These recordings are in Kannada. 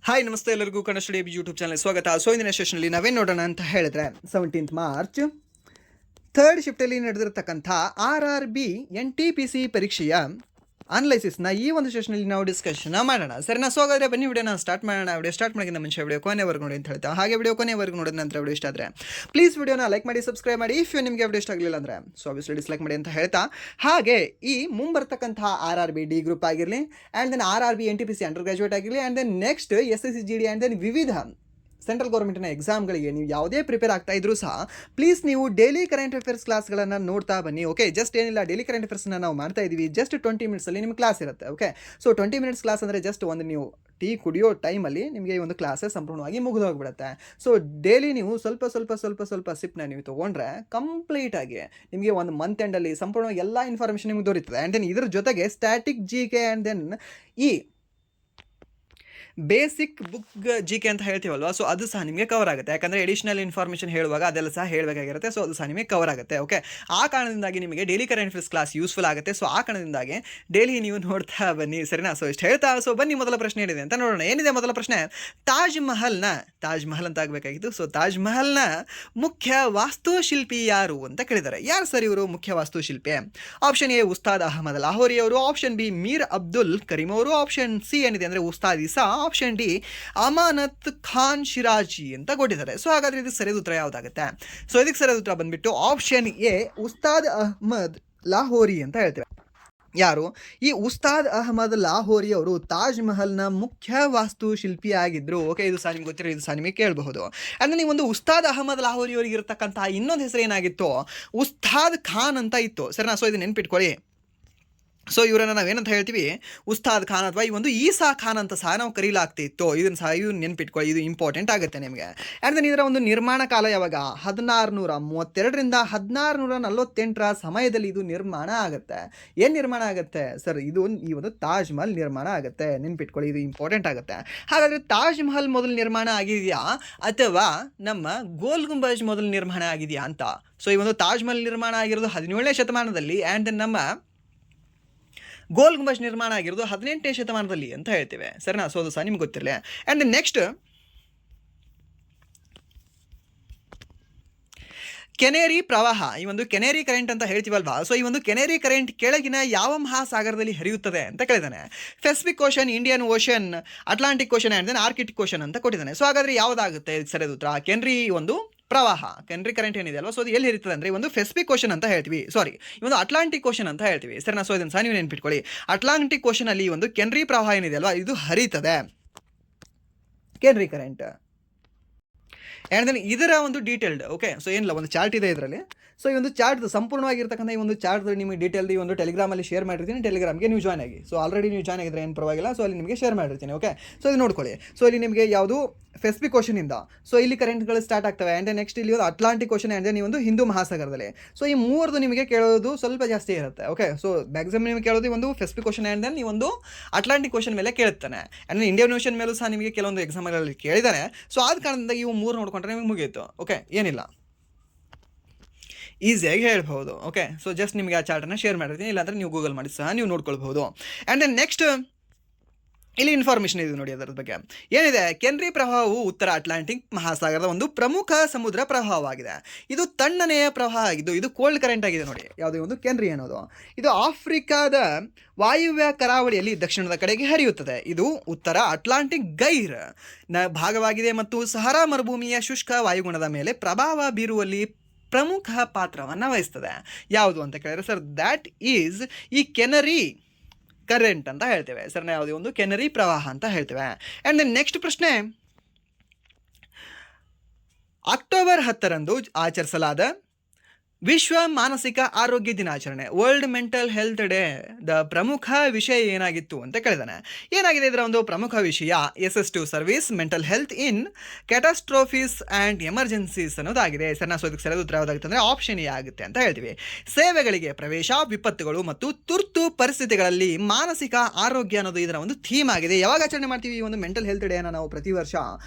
ಹಾಯ್ ನಮಸ್ತೆ ಎಲ್ಲರಿಗೂ ಕನ್ನಡ ಸ್ಟಡಿ ಯೂಟ್ಯೂಬ್ ಚಾನಲ್ ಸ್ವಾಗತ. ಸೊ ಇಂದಿನ ಸೆಷನಲ್ಲಿ ನಾವೇನು ನೋಡೋಣ ಅಂತ ಹೇಳಿದ್ರೆ 17th ಮಾರ್ಚ್ ಥರ್ಡ್ ಶಿಫ್ಟಲ್ಲಿ ನಡೆದಿರತಕ್ಕಂಥ RRB NTPC ಪರೀಕ್ಷೆಯ ಅನಲೈಸಿಸ್ನ ಈ ಒಂದು ಸೆಷನಲ್ಲಿ ನಾವು ಡಿಸ್ಕಷನ್ ಮಾಡೋಣ. ಸರಿನಾ? ಸೊ ಹಾಗಾದರೆ ಬನ್ನಿ ವಿಡಿಯೋನ ಸ್ಟಾರ್ಟ್ ಮಾಡೋಣ. ವಿಡಿಯೋ ಸ್ಟಾರ್ಟ್ ಮಾಡೋಕ್ಕಿಂತ ಮುಂಚೆ ವಿಡಿಯೋ ಕೊನೆವರೆಗೂ ನೋಡಿ ಅಂತ ಹೇಳ್ತಾ, ಹಾಗೆ ವಿಡಿಯೋ ಕೊನೆವರೆಗೂ ನೋಡಿದ ನಂತರ ವಿಡಿಯೋ ಇಷ್ಟ ಆದರೆ ಪ್ಲೀಸ್ ವಿಡಿಯೋನ ಲೈಕ್ ಮಾಡಿ, ಸಬ್ಸ್ಕ್ರೈಬ್ ಮಾಡಿ. ಇಫ್ ನಿಮಗೆ ವಿಡಿಯೋ ಇಷ್ಟ ಆಗಲಿಲ್ಲ ಅಂದರೆ ಸೊ ಆಬ್ವಿಯಸ್ಲಿ ಡಿಸ್ಲೈಕ್ ಮಾಡಿ ಅಂತ ಹೇಳ್ತಾ, ಹಾಗೆ ಈ ಮುಂಬರ್ತಕ್ಕಂಥ RRB ಡಿ ಗ್ರೂಪ್ ಆಗಿರಲಿ, and then RRB NTPC under graduate ಆಗಿರಲಿ, and then next SSC GD and then ವಿವಿಧ ಸೆಂಟ್ರಲ್ ಗೌರ್ಮೆಂಟಿನ ಎಕ್ಸಾಮ್ಗಳಿಗೆ ನೀವು ಯಾವುದೇ ಪ್ರಿಪೇರ್ ಆಗ್ತಾ ಇದ್ರೂ ಸಹ ಪ್ಲೀಸ್ ನೀವು ಡೈಲಿ ಕರೆಂಟ್ ಅಫೇರ್ಸ್ ಕ್ಲಾಸ್ಗಳನ್ನು ನೋಡ್ತಾ ಬನ್ನಿ. ಓಕೆ, ಜಸ್ಟ್ ಏನಿಲ್ಲ, ಡೈಲಿ ಕರೆಂಟ್ ಅಫೇರ್ಸ್ನ ನಾವು ಮಾಡ್ತಾ ಇದ್ದೀವಿ. ಜಸ್ಟ್ 20 ಮಿನಿಟ್ಸಲ್ಲಿ ನಿಮಗೆ ಕ್ಲಾಸ್ ಇರುತ್ತೆ. ಓಕೆ, ಸೊ 20 ಮಿನಿಟ್ಸ್ ಕ್ಲಾಸ್ ಅಂದರೆ ಜಸ್ಟ್ ಒಂದು ನೀವು ಟೀ ಕುಡಿಯೋ ಟೈಮಲ್ಲಿ ನಿಮಗೆ ಈ ಒಂದು ಕ್ಲಾಸೇ ಸಂಪೂರ್ಣವಾಗಿ ಮುಗಿದು ಹೋಗ್ಬಿಡುತ್ತೆ. ಸೊ ಡೈಲಿ ನೀವು ಸ್ವಲ್ಪ ಸಿಪ್ನ ನೀವು ತೊಗೊಂಡ್ರೆ ಕಂಪ್ಲೀಟಾಗಿ ನಿಮಗೆ ಒಂದು ಮಂತ್ ಎಂಡಲ್ಲಿ ಸಂಪೂರ್ಣ ಎಲ್ಲ ಇನ್ಫಾರ್ಮೇಷನ್ ನಿಮಗೆ ದೊರೀತದೆ. ಆ್ಯಂಡ್ ದೆನ್ ಇದ್ರ ಜೊತೆಗೆ ಸ್ಟ್ಯಾಟಿಕ್ GK ಆ್ಯಂಡ್ ದೆನ್ ಈ ಬೇಸಿಕ್ ಬುಕ್ GK ಅಂತ ಹೇಳ್ತೀವಲ್ವ, ಸೊ ಅದು ಸಹ ನಿಮಗೆ ಕವರ್ ಆಗುತ್ತೆ. ಯಾಕಂದರೆ ಎಡಿಷನಲ್ ಇನ್ಫಾರ್ಮೇಷನ್ ಹೇಳುವಾಗ ಅದೆಲ್ಲ ಸಹ ಹೇಳಬೇಕಾಗಿರುತ್ತೆ. ಸೊ ಅದು ಸಹ ನಿಮಗೆ ಕವರ್ ಆಗುತ್ತೆ. ಓಕೆ, ಆ ಕಾರಣದಿಂದಾಗಿ ನಿಮಗೆ daily current affairs class useful ಆಗುತ್ತೆ. ಸೊ ಆ ಕಾರಣದಿಂದಾಗಿ ಡೈಲಿ ನೀವು ನೋಡ್ತಾ ಬನ್ನಿ. ಸರಿನಾ? ಸೊ ಇಷ್ಟು ಹೇಳ್ತಾ, ಸೊ ಬನ್ನಿ ಮೊದಲ ಪ್ರಶ್ನೆ ಏನಿದೆ ಅಂತ ನೋಡೋಣ. ಏನಿದೆ ಮೊದಲ ಪ್ರಶ್ನೆ? ತಾಜ್ ಮಹಲ್ ಅಂತ ಆಗಬೇಕಾಗಿತ್ತು. ಸೊ ತಾಜ್ ಮಹಲ್ನ ಮುಖ್ಯ ವಾಸ್ತುಶಿಲ್ಪಿ ಯಾರು ಅಂತ ಕೇಳಿದ್ದಾರೆ. ಯಾರು ಸರ್ ಇವರು ಮುಖ್ಯ ವಾಸ್ತುಶಿಲ್ಪಿ? ಆಪ್ಷನ್ ಎ ಉಸ್ತಾದ್ ಅಹಮದ್ ಲಾಹೋರಿ ಅವರು, ಆಪ್ಷನ್ ಬಿ ಮೀರ್ ಅಬ್ದುಲ್ ಕರೀಂ ಅವರು, ಆಪ್ಷನ್ ಸಿ ಏನಿದೆ ಅಂದರೆ ಉಸ್ತಾದ್ ಇಸಾ, ಆಪ್ಷನ್ ಡಿ ಅಮಾನತ್ ಖಾನ್ ಶಿರಾಜಿ ಅಂತ ಕೊಟ್ಟಿದ್ದಾರೆ. ಸೊ ಹಾಗಾದ್ರೆ ಇದಕ್ಕೆ ಸರಿಯಾದ ಉತ್ತರ ಯಾವುದಾಗುತ್ತೆ? ಸೊ ಇದಕ್ಕೆ ಸರಿಯಾದ ಉತ್ತರ ಬಂದ್ಬಿಟ್ಟು ಆಪ್ಷನ್ ಎ ಉಸ್ತಾದ್ ಅಹಮದ್ ಲಾಹೋರಿ ಅಂತ ಹೇಳ್ತೇವೆ. ಯಾರು ಈ ಉಸ್ತಾದ್ ಅಹಮದ್ ಲಾಹೋರಿ ಅವರು ತಾಜ್ ಮಹಲ್ನ ಮುಖ್ಯ ವಾಸ್ತುಶಿಲ್ಪಿ ಆಗಿದ್ರು. ಓಕೆ, ಇದು ಸಹ ನಿಮ್ಗೆ ಗೊತ್ತಿರೋ, ಇದು ಸಹ ನಿಮಗೆ ಕೇಳಬಹುದು. ಅಂದರೆ ನೀವು ಒಂದು ಉಸ್ತಾದ್ ಅಹಮದ್ ಲಾಹೋರಿ ಅವರಿಗೆ ಇರತಕ್ಕಂಥ ಇನ್ನೊಂದು ಹೆಸರು ಏನಾಗಿತ್ತು? ಉಸ್ತಾದ್ ಖಾನ್ ಅಂತ ಇತ್ತು. ಸರಿನಾ? ಸೊ ಇದು ನೆನ್ಪಿಟ್ಕೊಳ್ಳಿ. ಸೊ ಇವರನ್ನು ನಾವೇನಂತ ಹೇಳ್ತೀವಿ? ಉಸ್ತಾದ್ ಖಾನ್ ಅಥವಾ ಈ ಒಂದು ಈಸಾ ಖಾನ್ ಅಂತ ಸಹ ನಾವು ಕರೀಲಾಗ್ತಿತ್ತು. ಇದನ್ನು ಸಹ ಇವು ನೆನ್ಪಿಟ್ಕೊಳ್ಳಿ, ಇದು ಇಂಪಾರ್ಟೆಂಟ್ ಆಗುತ್ತೆ ನಿಮಗೆ. ಆ್ಯಂಡ್ ದೆನ್ ಇದರ ಒಂದು ನಿರ್ಮಾಣ ಕಾಲ ಯಾವಾಗ? 1632ರಿಂದ 1648 ಸಮಯದಲ್ಲಿ ಇದು ನಿರ್ಮಾಣ ಆಗುತ್ತೆ. ಏನು ನಿರ್ಮಾಣ ಆಗುತ್ತೆ ಸರ್? ಇದು ಈ ಒಂದು ತಾಜ್ ಮಹಲ್ ನಿರ್ಮಾಣ ಆಗುತ್ತೆ. ನೆನ್ಪಿಟ್ಕೊಳ್ಳಿ, ಇದು ಇಂಪಾರ್ಟೆಂಟ್ ಆಗುತ್ತೆ. ಹಾಗಾದರೆ ತಾಜ್ ಮಹಲ್ ಮೊದಲು ನಿರ್ಮಾಣ ಆಗಿದೆಯಾ ಅಥವಾ ನಮ್ಮ ಗೋಲ್ ಗುಂಬಜ್ ಮೊದಲು ನಿರ್ಮಾಣ ಆಗಿದೆಯಾ ಅಂತ? ಸೊ ಈ ಒಂದು ತಾಜ್ ಮಹಲ್ ನಿರ್ಮಾಣ ಆಗಿರೋದು 17ನೇ ಶತಮಾನದಲ್ಲಿ, ಆ್ಯಂಡ್ ದೆನ್ ನಮ್ಮ ಗೋಲ್ ಗುಂಬಜ್ ನಿರ್ಮಾಣ ಆಗಿರೋದು 18ನೇ ಶತಮಾನದಲ್ಲಿ ಅಂತ ಹೇಳ್ತೇವೆ. ಸರಿನಾ? ಸೊ ಅದು ಸಹ ನಿಮ್ಗೆ ಗೊತ್ತಿರಲಿ. ಆ್ಯಂಡ್ ನೆಕ್ಸ್ಟ್ ಕೆನೇರಿ ಪ್ರವಾಹ, ಈ ಒಂದು ಕೆನೇರಿ ಕರೆಂಟ್ ಅಂತ ಹೇಳ್ತೀವಲ್ವಾ, ಸೊ ಈ ಒಂದು ಕೆನೇರಿ ಕರೆಂಟ್ ಕೆಳಗಿನ ಯಾವ ಮಹಾಸಾಗರದಲ್ಲಿ ಹರಿಯುತ್ತದೆ ಅಂತ ಕೇಳಿದಾನೆ. Pacific Ocean, Indian Ocean, Atlantic Ocean and then Arctic Ocean ಅಂತ ಕೊಟ್ಟಿದ್ದಾನೆ. ಸೊ ಹಾಗಾದರೆ ಯಾವುದಾಗುತ್ತೆ ಸರಿಯಾದ ಉತ್ತರ? ಕೆನರಿ ಒಂದು ಪ್ರವಾಹ, ಕೆನರಿ ಕರೆಂಟ್ ಏನಿದೆ ಅಲ್ವಾ, ಸೊ ಅದು ಎಲ್ಲಿ ಹರಿತದೆ ಅಂದರೆ ಒಂದು ಪೆಸಿಫಿಕ್ ಓಷನ್ ಅಂತ ಹೇಳ್ತೀವಿ, ಸಾರಿ ಒಂದು ಅಟ್ಲಾಂಟಿಕ್ ಓಷನ್ ಅಂತ ಹೇಳ್ತೀವಿ. ಸರಿನಾ? ಸೊ ಇದನ್ನು ಸಹ ನೀವು ನೆನ್ಪಿಟ್ಕೊಳ್ಳಿ. ಅಟ್ಲಾಂಟಿಕ್ ಓಷನ್ ಅಲ್ಲಿ ಒಂದು ಕೆನರಿ ಪ್ರವಾಹ ಏನಿದೆ ಅಲ್ವಾ, ಇದು ಹರಿತದೆ, ಕೆನರಿ ಕರೆಂಟ್. ಆ್ಯಂಡ್ ದೆನ್ ಇದರ ಒಂದು ಡೀಟೇಲ್ಡ್, ಓಕೆ, ಸೊ ಏನಿಲ್ಲ, ಒಂದು ಚಾರ್ಟ್ ಇದೆ ಇದರಲ್ಲಿ. ಸೊ ಈ ಒಂದು ಚಾರ್ಟ್ ಸಂಪೂರ್ಣವಾಗಿರ್ತಕ್ಕಂಥ ಈ ಒಂದು ಚಾರ್ಟ್ ನಿಮಗೆ ಡೀಟೇಲ್ ಈ ಒಂದು ಟೆಲಿಗ್ರಾಮಲ್ಲಿ ಶೇರ್ ಮಾಡಿರ್ತೀನಿ. ಟೆಲಿಗ್ರಾಮ್ಗೆ ನೀವು ಜಾಯ್ನ್ ಆಗಿ. ಸೊ ಆಲ್ರೆಡಿ ನೀವು ಜಾಯ್ನ್ ಆಗಿದ್ರೆ ಏನು ಪರವಾಗಿಲ್ಲ. ಸೊ ಅಲ್ಲಿ ನಿಮಗೆ ಶೇರ್ ಮಾಡಿರ್ತೀನಿ. ಓಕೆ, ಸೊ ಇದು ನೋಡ್ಕೊಳ್ಳಿ. ಸೊ ಇಲ್ಲಿ ನಿಮಗೆ ಯಾವುದು ಪೆಸಿಫಿಕ್ ಓಷನಿಂದ ಸೊ ಇಲ್ಲಿ ಕರೆಂಟ್ಗಳು ಸ್ಟಾರ್ಟ್ ಆಗ್ತವೆ. ಆ್ಯಂಡ್ ನೆಕ್ಸ್ಟ್ ಇಲ್ಲಿ ಒಂದು ಅಟ್ಲಾಂಟಿಕ್ ಓಷನ್ ಆ್ಯಂಡ್ ದೆನ್ ಈ ಒಂದು ಹಿಂದೂ ಮಹಾಸಾಗರದಲ್ಲಿ. ಸೊ ಈ ಮೂರದು ನಿಮಗೆ ಕೇಳೋದು ಸ್ವಲ್ಪ ಜಾಸ್ತಿ ಇರುತ್ತೆ. ಓಕೆ, ಸೊ ಮ್ಯಾಕ್ಸಿಮಮ್ ನಿಮಗೆ ಕೇಳೋದು ಒಂದು ಪೆಸಿಫಿಕ್ ಓಷನ್ ಆ್ಯಂಡ್ ದೆನ್ ಈ ಒಂದು ಅಟ್ಲಾಂಟಿಕ್ ಓಷನ್ ಮೇಲೆ ಕೇಳುತ್ತಾನೆ. ಆ್ಯಂಡ್ ಇಂಡಿಯನ್ ಓಷನ್ ಮೇಲೂ ಸಹ ನಿಮಗೆ ಕೆಲವೊಂದು ಎಕ್ಸಾಮ್ಗಳಲ್ಲಿ ಕೇಳಿದ್ದಾನೆ. ಸೊ ಆದ ಕಾರಣದಿಂದ ಇವು ಮೂರು ನೋಡ್ಕೊಂಡ್ರೆ ನಿಮಗೆ ಮುಗಿಯಿತು. ಓಕೆ, ಏನಿಲ್ಲ, ಈಸಿಯಾಗಿ ಹೇಳ್ಬೋದು. ಓಕೆ, ಸೊ ಜಸ್ಟ್ ನಿಮಗೆ ಆ ಚಾರ್ಟನ್ನು ಶೇರ್ ಮಾಡಿರ್ತೀನಿ. ಇಲ್ಲಾಂದರೆ ನೀವು ಗೂಗಲ್ ಮಾಡಿ ಸಹ ನೀವು ನೋಡ್ಕೊಳ್ಬಹುದು. ಆ್ಯಂಡ್ ದೆನ್ ನೆಕ್ಸ್ಟ್ ಇಲ್ಲಿ ಇನ್ಫಾರ್ಮೇಷನ್ ಇದೆ ನೋಡಿ ಅದರ ಬಗ್ಗೆ. ಏನಿದೆ? ಕೆನರಿ ಪ್ರವಾಹವು ಉತ್ತರ ಅಟ್ಲಾಂಟಿಕ್ ಮಹಾಸಾಗರದ ಒಂದು ಪ್ರಮುಖ ಸಮುದ್ರ ಪ್ರವಾಹವಾಗಿದೆ. ಇದು ತಣ್ಣನೆಯ ಪ್ರವಾಹ ಆಗಿದ್ದು ಇದು ಕೋಲ್ಡ್ ಕರೆಂಟ್ ಆಗಿದೆ ನೋಡಿ. ಯಾವುದೇ ಒಂದು ಕೆನರಿ ಅನ್ನೋದು ಇದು ಆಫ್ರಿಕಾದ ವಾಯುವ್ಯ ಕರಾವಳಿಯಲ್ಲಿ ದಕ್ಷಿಣದ ಕಡೆಗೆ ಹರಿಯುತ್ತದೆ. ಇದು ಉತ್ತರ ಅಟ್ಲಾಂಟಿಕ್ ಗೈರ್ ನ ಭಾಗವಾಗಿದೆ ಮತ್ತು ಸಹರಾ ಮರುಭೂಮಿಯ ಶುಷ್ಕ ವಾಯುಗುಣದ ಮೇಲೆ ಪ್ರಭಾವ ಬೀರುವಲ್ಲಿ ಪ್ರಮುಖ ಪಾತ್ರವನ್ನು ವಹಿಸ್ತದೆ. ಯಾವುದು ಅಂತ ಕೇಳಿದ್ರೆ ಸರ್ ದ್ಯಾಟ್ ಈಸ್ ಈ ಕೆನರಿ ಕರೆಂಟ್ ಅಂತ ಹೇಳ್ತೇವೆ. ಸರ್ ಯಾವುದೇ ಒಂದು ಕೆನರಿ ಪ್ರವಾಹ ಅಂತ ಹೇಳ್ತೇವೆ. ಆ್ಯಂಡ್ ದೆನ್ ನೆಕ್ಸ್ಟ್ ಪ್ರಶ್ನೆ, ಅಕ್ಟೋಬರ್ 10ರಂದು ಆಚರಿಸಲಾದ ವಿಶ್ವ ಮಾನಸಿಕ ಆರೋಗ್ಯ ದಿನಾಚರಣೆ, world mental health day the ಪ್ರಮುಖ ವಿಷಯ ಏನಾಗಿತ್ತು ಅಂತ ಕೇಳಿದಾನೆ. ಏನಾಗಿದೆ ಇದರ ಒಂದು ಪ್ರಮುಖ ವಿಷಯ? Assistive service, mental health in catastrophes and emergencies ಅನ್ನೋದಾಗಿದೆ. ಸರ್ ನಾವು ಅದಕ್ಕೆ ಸರಿಯಾದ ಉತ್ತರ ಯಾವುದಾಗುತ್ತೆ ಅಂದರೆ ಆಪ್ಷನ್ ಎ ಆಗುತ್ತೆ ಅಂತ ಹೇಳ್ತೀವಿ. ಸೇವೆಗಳಿಗೆ ಪ್ರವೇಶ, ವಿಪತ್ತುಗಳು ಮತ್ತು ತುರ್ತು ಪರಿಸ್ಥಿತಿಗಳಲ್ಲಿ ಮಾನಸಿಕ ಆರೋಗ್ಯ ಅನ್ನೋದು ಇದರ ಒಂದು ಥೀಮ್ ಆಗಿದೆ. ಯಾವಾಗ ಆಚರಣೆ ಮಾಡ್ತೀವಿ ಈ ಒಂದು ಮೆಂಟಲ್ ಹೆಲ್ತ್ ಡೇನ? ನಾವು ಪ್ರತಿ ವರ್ಷ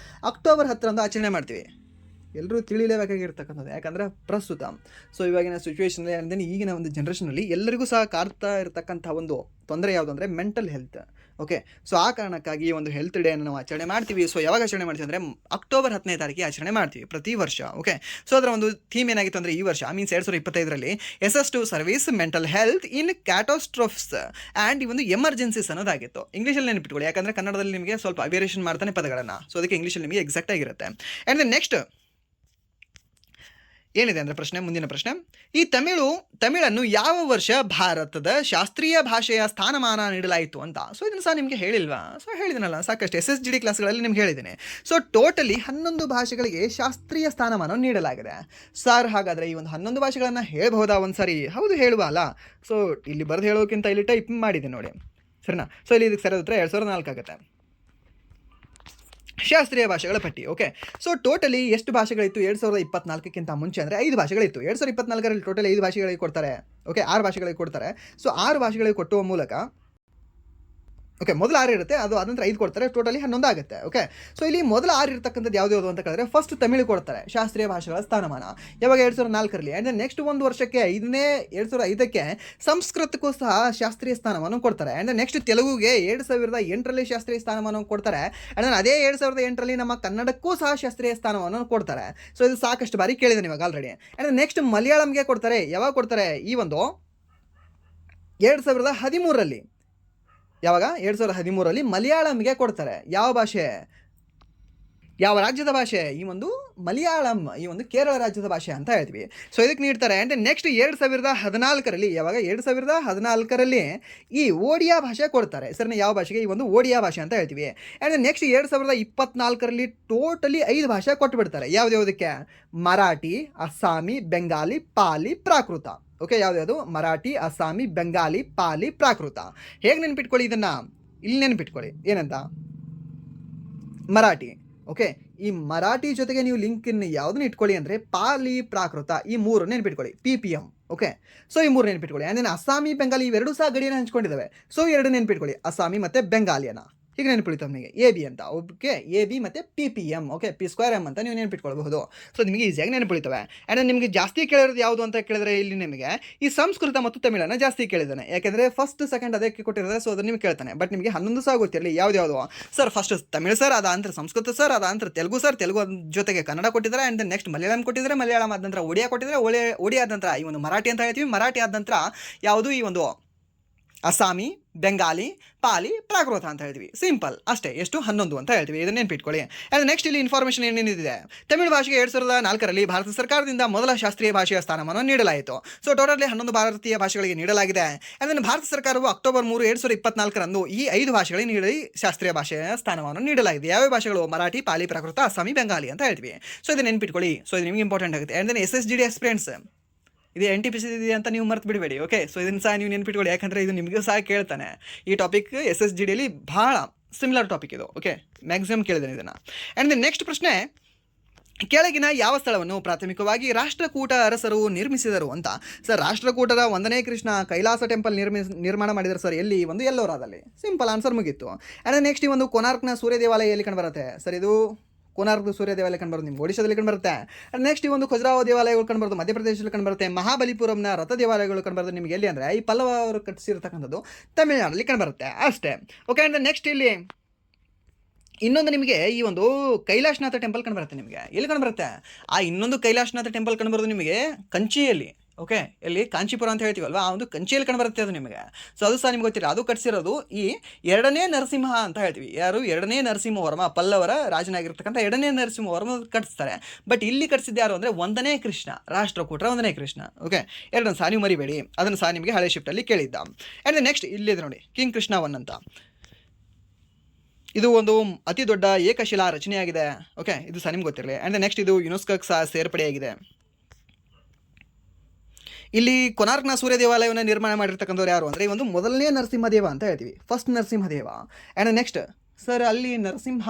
ಅಕ್ಟೋಬರ್ 10ರಂದು ಆಚರಣೆ ಮಾಡ್ತೀವಿ. ಎಲ್ಲರೂ ತಿಳಿಲೇಬೇಕಾಗಿರ್ತಕ್ಕಂಥದ್ದು, ಯಾಕಂದರೆ ಪ್ರಸ್ತುತ ಸೊ ಇವಾಗಿನ ಸಿಚುವೇಷನಲ್ಲಿ ಅಂದರೆ ಈಗಿನ ಒಂದು ಜನ್ರೇಷನಲ್ಲಿ ಎಲ್ಲರಿಗೂ ಸಹ ಕಾಡ್ತಾ ಇರತಕ್ಕಂಥ ಒಂದು ತೊಂದರೆ ಯಾವುದು ಅಂದರೆ ಮೆಂಟಲ್ ಹೆಲ್ತ್. ಓಕೆ, ಸೊ ಆ ಕಾರಣಕ್ಕಾಗಿ ಈ ಒಂದು ಹೆಲ್ತ್ ಡೇಯನ್ನು ನಾವು ಆಚರಣೆ ಮಾಡ್ತೀವಿ. ಸೊ ಯಾವಾಗ ಆಚರಣೆ ಮಾಡ್ತೀವಿ ಅಂದರೆ ಅಕ್ಟೋಬರ್ 10ನೇ ತಾರೀಕಿಗೆ ಆಚರಣೆ ಮಾಡ್ತೀವಿ ಪ್ರತಿ ವರ್ಷ. ಓಕೆ, ಸೊ ಅದರ ಒಂದು ಥೀಮ್ ಏನಾಗಿತ್ತು ಅಂದರೆ ಈ ವರ್ಷ ಮೀನ್ಸ್ 2025ರಲ್ಲಿ SS to service mental health in catastrophes and ಈ ಒಂದು ಎಮರ್ಜೆನ್ಸೀಸ್ ಅನ್ನೋದಾಗಿತ್ತು. ಇಂಗ್ಲೀಷಲ್ಲಿ ನೆನಪಿಟ್ಕೊಳ್ಳಿ, ಯಾಕಂದರೆ ಕನ್ನಡದಲ್ಲಿ ನಿಮಗೆ ಸ್ವಲ್ಪ ವೇರಿಯೇಷನ್ ಮಾಡ್ತಾನೆ ಪದಗಳನ್ನು, ಸೊ ಅದಕ್ಕೆ ಇಂಗ್ಲೀಷಲ್ಲಿ ನಿಮಗೆ ಎಕ್ಸಾಕ್ಟ್ ಆಗಿರುತ್ತೆ. ಆ್ಯಂಡ್ ನೆಕ್ಸ್ಟ್ ಏನಿದೆ ಅಂದರೆ ಪ್ರಶ್ನೆ, ಮುಂದಿನ ಪ್ರಶ್ನೆ, ಈ ತಮಿಳನ್ನು ಯಾವ ವರ್ಷ ಭಾರತದ ಶಾಸ್ತ್ರೀಯ ಭಾಷೆಯ ಸ್ಥಾನಮಾನ ನೀಡಲಾಯಿತು ಅಂತ. ಸೊ ಇದನ್ನು ಸಹ ನಿಮಗೆ ಹೇಳಿಲ್ವಾ? ಸೊ ಹೇಳಿದನಲ್ಲ ಸಾಕಷ್ಟು SSGD ಕ್ಲಾಸ್ಗಳಲ್ಲಿ ನಿಮ್ಗೆ ಹೇಳಿದ್ದೀನಿ. ಸೊ ಟೋಟಲಿ 11 ಭಾಷೆಗಳಿಗೆ ಶಾಸ್ತ್ರೀಯ ಸ್ಥಾನಮಾನ ನೀಡಲಾಗಿದೆ. ಸರ್ ಹಾಗಾದರೆ ಈ ಒಂದು 11 ಭಾಷೆಗಳನ್ನು ಹೇಳ್ಬಹುದಾ ಒಂದು ಸಾರಿ? ಹೌದು ಹೇಳುವ ಅಲ್ಲ. ಸೊ ಇಲ್ಲಿ ಬರೆದು ಹೇಳೋಕ್ಕಿಂತ ಇಲ್ಲಿ ಟೈಪ್ ಮಾಡಿದೆ ನೋಡಿ, ಸರಿನಾ? ಸೊ ಇಲ್ಲಿ ಇದಕ್ಕೆ ಸರಿಯಾದ ಉತ್ತರ 2004 ಆಗುತ್ತೆ, ಶಾಸ್ತ್ರೀಯ ಭಾಷೆಗಳ ಪಟ್ಟಿ. ಓಕೆ, ಸೊ ಟೋಟಲಿ ಎಷ್ಟು ಭಾಷೆಗಳಿತ್ತು 2024ಕ್ಕಿಂತ ಮುಂಚೆ ಅಂದರೆ 5 ಭಾಷೆಗಳಿತ್ತು. 2024ರಲ್ಲಿ ಟೋಟಲಿ 5 ಭಾಷೆಗಳಿಗೆ ಕೊಡ್ತಾರೆ. ಓಕೆ, 6 ಭಾಷೆಗಳಿಗೆ ಕೊಡ್ತಾರೆ. ಸೊ 6 ಭಾಷೆಗಳಿಗೆ ಕೊಟ್ಟುವ ಮೂಲಕ ಓಕೆ ಮೊದಲು 6 ಇರುತ್ತೆ, ಅದು ಅದಂತರ 5 ಕೊಡ್ತಾರೆ, ಟೋಟಲಿ 11 ಆಗುತ್ತೆ. ಓಕೆ, ಸೊ ಇಲ್ಲಿ ಮೊದಲು 6 ಇರ್ತಕ್ಕಂಥದ್ದು ಯಾವುದು ಅಂತ ಕೇಳಿದ್ರೆ ಫಸ್ಟ್ ತಮಿಳು ಕೊಡ್ತಾರೆ ಶಾಸ್ತ್ರೀಯ ಭಾಷೆಗಳ ಸ್ಥಾನಮಾನ ಯಾವಾಗ 2004ರಲ್ಲಿ. ಆ್ಯಂಡ್ ನೆಕ್ಸ್ಟ್ ಒಂದು ವರ್ಷಕ್ಕೆ 2005ಕ್ಕೆ ಸಂಸ್ಕೃತಕ್ಕೂ ಸಹ ಶಾಸ್ತ್ರೀಯ ಸ್ಥಾನಮಾನ ಕೊಡ್ತಾರೆ. ಆ್ಯಂಡ್ ನೆಕ್ಸ್ಟ್ ತೆಲುಗುಗೆ 2008ರಲ್ಲಿ ಶಾಸ್ತ್ರೀಯ ಸ್ಥಾನಮಾನ ಕೊಡ್ತಾರೆ. ಆ್ಯಂಡ್ ಅದೇ 2008ರಲ್ಲಿ ನಮ್ಮ ಕನ್ನಡಕ್ಕೂ ಸಹ ಶಾಸ್ತ್ರೀಯ ಸ್ಥಾನಮಾನ ಕೊಡ್ತಾರೆ. ಸೊ ಇದು ಸಾಕಷ್ಟು ಬಾರಿ ಕೇಳಿದ್ದೇನೆ ಇವಾಗ ಆಲ್ರೆಡಿ. ಆ್ಯಂಡ್ ನೆಕ್ಸ್ಟ್ ಮಲಯಾಳಂಗೆ ಕೊಡ್ತಾರೆ. ಯಾವಾಗ ಕೊಡ್ತಾರೆ? ಈ ಒಂದು 2013ರಲ್ಲಿ. ಯಾವಾಗ? 2013ರಲ್ಲಿ ಮಲಯಾಳಂಗೆ ಕೊಡ್ತಾರೆ. ಯಾವ ಭಾಷೆ? ಯಾವ ರಾಜ್ಯದ ಭಾಷೆ? ಈ ಒಂದು ಮಲಯಾಳಂ, ಈ ಒಂದು ಕೇರಳ ರಾಜ್ಯದ ಭಾಷೆ ಅಂತ ಹೇಳ್ತೀವಿ. ಸೊ ಇದಕ್ಕೆ ನೀಡ್ತಾರೆ. ಆ್ಯಂಡ್ ನೆಕ್ಸ್ಟ್ 2014ರಲ್ಲಿ, ಯಾವಾಗ 2014ರಲ್ಲಿ ಈ ಓಡಿಯಾ ಭಾಷೆ ಕೊಡ್ತಾರೆ. ಸರಿನಾ? ಯಾವ ಭಾಷೆಗೆ? ಈ ಒಂದು ಓಡಿಯಾ ಭಾಷೆ ಅಂತ ಹೇಳ್ತೀವಿ. ಆ್ಯಂಡ್ ನೆಕ್ಸ್ಟ್ 2024ರಲ್ಲಿ ಟೋಟಲಿ 5 ಭಾಷೆ ಕೊಟ್ಟುಬಿಡ್ತಾರೆ. ಯಾವುದಕ್ಕೆ? ಮರಾಠಿ, ಅಸ್ಸಾಮಿ, ಬೆಂಗಾಲಿ, ಪಾಲಿ, ಪ್ರಾಕೃತ. ಓಕೆ, ಯಾವ್ದು? ಮರಾಠಿ, ಅಸ್ಸಾಮಿ, ಬೆಂಗಾಲಿ, ಪಾಲಿ, ಪ್ರಾಕೃತ. ಹೇಗೆ ನೆನ್ಪಿಟ್ಕೊಳ್ಳಿ ಇದನ್ನು? ಇಲ್ಲಿ ನೆನ್ಪಿಟ್ಕೊಳ್ಳಿ ಏನಂತ, ಮರಾಠಿ. ಓಕೆ, ಈ ಮರಾಠಿ ಜೊತೆಗೆ ನೀವು ಲಿಂಕನ್ನು ಯಾವುದನ್ನು ಇಟ್ಕೊಳ್ಳಿ ಅಂದರೆ ಪಾಲಿ, ಪ್ರಾಕೃತ, ಈ 3 ನೆನ್ಪಿಟ್ಕೊಳ್ಳಿ. PPM. ಓಕೆ, ಸೊ ಈ 3 ನೆನ್ಪಿಟ್ಕೊಳ್ಳಿ. ಆ್ಯಂಡ್ ಅಸ್ಸಾಮಿ, ಬೆಂಗಾಲಿ ಇವೆರಡೂ ಸಹ ಗಡಿಯನ್ನು ಹಂಚ್ಕೊಂಡಿದ್ದಾವೆ. ಸೊ 2 ನೆನ್ಪಿಟ್ಕೊಳ್ಳಿ, ಅಸ್ಸಾಮಿ ಮತ್ತು ಬೆಂಗಾಲಿಯನ್ನು. ಹೀಗೆ ನೆನ್ಪಿಡ್ತು ನಮಗೆ AB ಅಂತ. ಓಕೆ, AB ಮತ್ತು PPM. ಓಕೆ, P2M ಅಂತ ನೀವು ನೆನ್ಪಿಟ್ಕೊಳ್ಬಹುದು. ಸೊ ನಿಮಗೆ ಈಸಿಯಾಗಿ ನೆನಪಿಡ್ತವೆ. ಆ್ಯಂಡ್ ನಿಮಗೆ ಜಾಸ್ತಿ ಕೇಳಿರೋದು ಯಾವುದು ಅಂತ ಕೇಳಿದ್ರೆ ಇಲ್ಲಿ ನಿಮಗೆ ಈ ಸಂಸ್ಕೃತ ಮತ್ತು ತಮಿಳನ್ನು ಜಾಸ್ತಿ ಕೇಳಿದ್ದಾನೆ. ಯಾಕೆಂದರೆ ಫಸ್ಟ್ ಸೆಕೆಂಡ್ ಅದಕ್ಕೆ ಕೊಟ್ಟಿರೋದು, ಸೊ ಅದನ್ನು ನಿಮಗೆ ಕೇಳ್ತಾನೆ. ಬಟ್ ನಿಮಗೆ 11 ಸಹ ಗೊತ್ತಿರಲಿ ಯಾವ್ದು ಸರ್. ಫಸ್ಟ್ ತಮಿಳು ಸರ್, ಅದ ನಂತರ ಸಂಸ್ಕೃತ ಸರ್, ಅದ ನಂತರ ತೆಲುಗು ಸರ್, ತೆಲುಗು ಜೊತೆಗೆ ಕನ್ನಡ ಕೊಟ್ಟಿದ್ದಾರೆ. ಆ್ಯಂಡ್ ನೆಕ್ಸ್ಟ್ ಮಲಯಾಳಂ ಕೊಟ್ಟಿದ್ದಾರೆ, ಮಲಯಾಳಂ ಆದ ನಂತರ ಒಡಿಯಾ ಕೊಟ್ಟಿದ್ದಾರೆ, ಒಡಿಯಾ ಆದ ನಂತರ ಈ ಒಂದು ಮರಾಠಿ ಅಂತ ಹೇಳ್ತೀವಿ, ಮರಾಠಿ ಆದ ನಂತರ ಯಾವುದು? ಈ ಒಂದು ಅಸ್ಸಾಮಿ, ಬೆಂಗಾಲಿ, ಪಾಲಿ, ಪ್ರಾಕೃತ ಅಂತ ಹೇಳ್ತೀವಿ. ಸಿಂಪಲ್ ಅಷ್ಟೇ. ಎಷ್ಟು? 11 ಅಂತ ಹೇಳ್ತೀವಿ. ಇದನ್ನು ನೆನ್ಪಿಟ್ಕೊಳ್ಳಿ. ಆ್ಯಂಡ್ ನೆಕ್ಸ್ಟ್ ಇಲ್ಲಿ ಇನ್ಫಾರ್ಮೇಷನ್ ಏನೇನಿದೆ? ತಮಿಳು ಭಾಷೆಗೆ 2004ರಲ್ಲಿ ಭಾರತ ಸರ್ಕಾರದಿಂದ ಮೊದಲ ಶಾಸ್ತ್ರೀಯ ಭಾಷೆಯ ಸ್ಥಾನಮಾನವನ್ನು ನೀಡಲಾಯಿತು. ಸೊ ಟೋಟಲಿ 11 ಭಾರತೀಯ ಭಾಷೆಗಳಿಗೆ ನೀಡಲಾಗಿದೆ. ಆ್ಯಂಡ್ ಭಾರತ ಸರ್ಕಾರವು ಅಕ್ಟೋಬರ್ 3, 2024ರಂದು ಈ 5 ಭಾಷೆಗಳಿಗೆ ನೀಡಿ ಶಾಸ್ತ್ರೀಯ ಭಾಷೆಯ ಸ್ಥಾನಮಾನವನ್ನು ನೀಡಲಾಗಿದೆ. ಯಾವ ಭಾಷೆಗಳು? ಮರಾಠಿ, ಪಾಲಿ, ಪ್ರಾಕೃತ, ಅಸ್ಸಾಮಿ, ಬೆಂಗಾಲಿ ಅಂತ ಹೇಳ್ತೀವಿ. ಸೊ ಇದು ನೆನ್ಪಿಟ್ಕೊಳ್ಳಿ. ಸೊ ಇದು ನಿಮಗೆ ಇಂಪಾರ್ಟೆಂಟ್ ಆಗುತ್ತೆ. ಆ್ಯಂಡ್ ದೆನ್ SSGD ಎಕ್ಸ್ಪೀರಿಯನ್ಸ್ ಇದು NTPC ಇದೆ ಅಂತ ನೀವು ಮರ್ತು ಬಿಡಬೇಡಿ. ಓಕೆ, ಸೊ ಇದನ್ನು ಸಹ ನೀವು ನೆನ್ಪಿಟ್ಕೊಳ್ಳಿ, ಯಾಕಂದರೆ ಇದು ನಿಮಗೂ ಸಹ ಕೇಳ್ತಾನೆ. ಈ ಟಾಪಿಕ್ SSGDಯಲ್ಲಿ ಭಾಳ ಸಿಮಿಲರ್ ಟಾಪಿಕ್ ಇದು. ಓಕೆ, ಮ್ಯಾಕ್ಸಿಮಮ್ ಕೇಳಿದ್ದೇನೆ ಇದನ್ನು. ಆ್ಯಂಡ್ ದೆನ್ ನೆಕ್ಸ್ಟ್ ಪ್ರಶ್ನೆ, ಕೆಳಗಿನ ಯಾವ ಸ್ಥಳವನ್ನು ಪ್ರಾಥಮಿಕವಾಗಿ ರಾಷ್ಟ್ರಕೂಟ ಅರಸರು ನಿರ್ಮಿಸಿದರು ಅಂತ. ಸರ್, ರಾಷ್ಟ್ರಕೂಟದ 1ನೇ ಕೃಷ್ಣ ಕೈಲಾಸ ಟೆಂಪಲ್ ನಿರ್ಮಾಣ ಮಾಡಿದ್ದಾರೆ ಸರ್. ಎಲ್ಲಿ? ಒಂದು ಎಲ್ಲೋರಾದಲ್ಲಿ. ಸಿಂಪಲ್ ಆನ್ಸರ್ ಮುಗೀತು. ಆ್ಯಂಡ್ ನೆಕ್ಸ್ಟ್ ಈ ಒಂದು ಕೊನಾರ್ಕ್ನ ಸೂರ್ಯ ದೇವಾಲಯ ಎಲ್ಲಿ ಕಂಡುಬರುತ್ತೆ ಸರ್? ಇದು ಕೋನಾರ್ಕ್ ಸೂರ್ಯ ದೇವಾಲಯ ಕಂಡುಬರುತ್ತೆ, ನಿಮ್ಗೆ ಒಡಿಶಾದಲ್ಲಿ ಕಂಡುಬರುತ್ತೆ. ನೆಕ್ಸ್ಟ್ ಈ ಒಂದು ಖಜುರಾಹೋ ದೇವಾಲಯಗಳು ಕಂಡುಬರುತ್ತೆ, ಮಧ್ಯಪ್ರದೇಶದಲ್ಲಿ ಕಂಡುಬರುತ್ತೆ. ಮಹಾಬಲಿಪುರಂನ ರಥ ದೇವಾಲಯಗಳು ಕಂಡುಬರುತ್ತೆ ನಿಮಗೆ ಎಲ್ಲಿ ಅಂದರೆ ಈ ಪಲ್ಲವ ಅವರು ಕಟ್ಟಿಸಿರ್ತಕ್ಕಂಥದ್ದು ತಮಿಳುನಾಡಲ್ಲಿ ಕಂಡುಬರುತ್ತೆ ಅಷ್ಟೇ. ಓಕೆ, ಆ್ಯಂಡ್ ನೆಕ್ಸ್ಟ್ ಇಲ್ಲಿ ಇನ್ನೊಂದು ನಿಮಗೆ ಈ ಒಂದು ಕೈಲಾಶನಾಥ ಟೆಂಪಲ್ ಕಂಡುಬರುತ್ತೆ. ನಿಮಗೆ ಎಲ್ಲಿ ಕಂಡುಬರುತ್ತೆ? ಆ ಇನ್ನೊಂದು ಕೈಲಾಶನಾಥ ಟೆಂಪಲ್ ಕಂಡುಬರೋದು ನಿಮಗೆ ಕಂಚಿಯಲ್ಲಿ. ಓಕೆ, ಎಲ್ಲಿ? ಕಾಂಚೀಪುರ ಅಂತ ಹೇಳ್ತೀವಲ್ವ, ಆ ಒಂದು ಕಂಚಿಯಲ್ಲಿ ಕಂಡುಬರುತ್ತೆ ಅದು ನಿಮಗೆ. ಸೊ ಅದು ಸಹ ನಿಮ್ಗೆ ಗೊತ್ತಿಲ್ಲ. ಅದು ಕಟ್ಟಿಸಿರೋದು ಈ 2ನೇ ನರಸಿಂಹ ಅಂತ ಹೇಳ್ತೀವಿ. ಯಾರು? 2ನೇ ನರಸಿಂಹವರ್ಮ, ಪಲ್ಲವರ ರಾಜನಾಗಿರ್ತಕ್ಕಂಥ 2ನೇ ನರಸಿಂಹವರ್ಮ ಕಟ್ಟಿಸ್ತಾರೆ. ಬಟ್ ಇಲ್ಲಿ ಕಟ್ಟಿಸಿದ್ದು ಯಾರು ಅಂದರೆ 1ನೇ ಕೃಷ್ಣ, ರಾಷ್ಟ್ರಕೂಟರ 1ನೇ ಕೃಷ್ಣ. ಓಕೆ, 2 ಸಹ ನೀವು ಮರಿಬೇಡಿ, ಅದನ್ನು ಸಹ ನಿಮಗೆ ಹಳೆ ಶಿಫ್ಟಲ್ಲಿ ಕೇಳಿದ್ದ. ಆ್ಯಂಡ್ ನೆಕ್ಸ್ಟ್ ಇಲ್ಲಿದೆ ನೋಡಿ, ಕಿಂಗ್ ಕೃಷ್ಣ 1 ಅಂತ. ಇದು ಒಂದು ಅತಿ ದೊಡ್ಡ ಏಕಶಿಲಾ ರಚನೆಯಾಗಿದೆ. ಓಕೆ, ಇದು ಸಹ ನಿಮ್ಗೆ ಗೊತ್ತಿರಲಿ. ಆ್ಯಂಡ್ ನೆಕ್ಸ್ಟ್ ಇದು ಯುನೆಸ್ಕೋಗೆ ಸಹ ಸೇರ್ಪಡೆಯಾಗಿದೆ. ಇಲ್ಲಿ ಕೊನಾರ್ಕ್ನ ಸೂರ್ಯ ದೇವಾಲಯವನ್ನು ನಿರ್ಮಾಣ ಮಾಡಿರ್ತಕ್ಕಂಥವ್ರು ಯಾರು ಅಂದರೆ ಈ ಒಂದು 1ನೇ ನರಸಿಂಹದೇವ ಅಂತ ಹೇಳ್ತೀವಿ, first Narasimhadeva. And next sir ಅಲ್ಲಿ ನರಸಿಂಹ,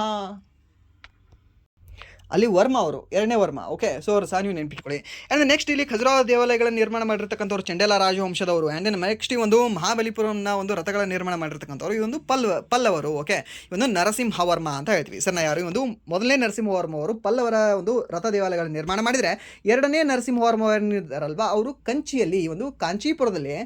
ಅಲ್ಲಿ ವರ್ಮ ಅವರು 2ನೇ ವರ್ಮ. ಓಕೆ, ಸೊ ಅವರು ಸಹ ನೀವು ನೆನ್ಪಿಟ್ಕೊಳ್ಳಿ. ಆ್ಯಂಡ್ ನೆಕ್ಸ್ಟ್ ಇಲ್ಲಿ ಖಜುರಾಹೋ ದೇವಾಲಯಗಳನ್ನು ನಿರ್ಮಾಣ ಮಾಡಿರ್ತಕ್ಕಂಥವ್ರು ಚಂಡೇಲ ರಾಜವಂಶದವರು. ಆ್ಯಂಡ್ ನೆಕ್ಸ್ಟ್ ಈ ಒಂದು ಮಹಾಬಲಿಪುರಂನ ಒಂದು ರಥಗಳ ನಿರ್ಮಾಣ ಮಾಡಿರ್ತಕ್ಕಂಥವ್ರು ಈ ಒಂದು ಪಲ್ಲವರು. ಓಕೆ, ಈ ಒಂದು ನರಸಿಂಹವರ್ಮ ಅಂತ ಹೇಳ್ತೀವಿ ಸರ್. ಯಾರು? ಈ ಒಂದು 1ನೇ ನರಸಿಂಹವರ್ಮ ಅವರು ಪಲ್ಲವರ ಒಂದು ರಥ ದೇವಾಲಯಗಳನ್ನು ನಿರ್ಮಾಣ ಮಾಡಿದರೆ 2ನೇ ನರಸಿಂಹವರ್ಮ ಏನಿದ್ದಾರಲ್ವ ಅವರು ಕಂಚಿಯಲ್ಲಿ, ಈ ಒಂದು ಕಾಂಚೀಪುರದಲ್ಲಿ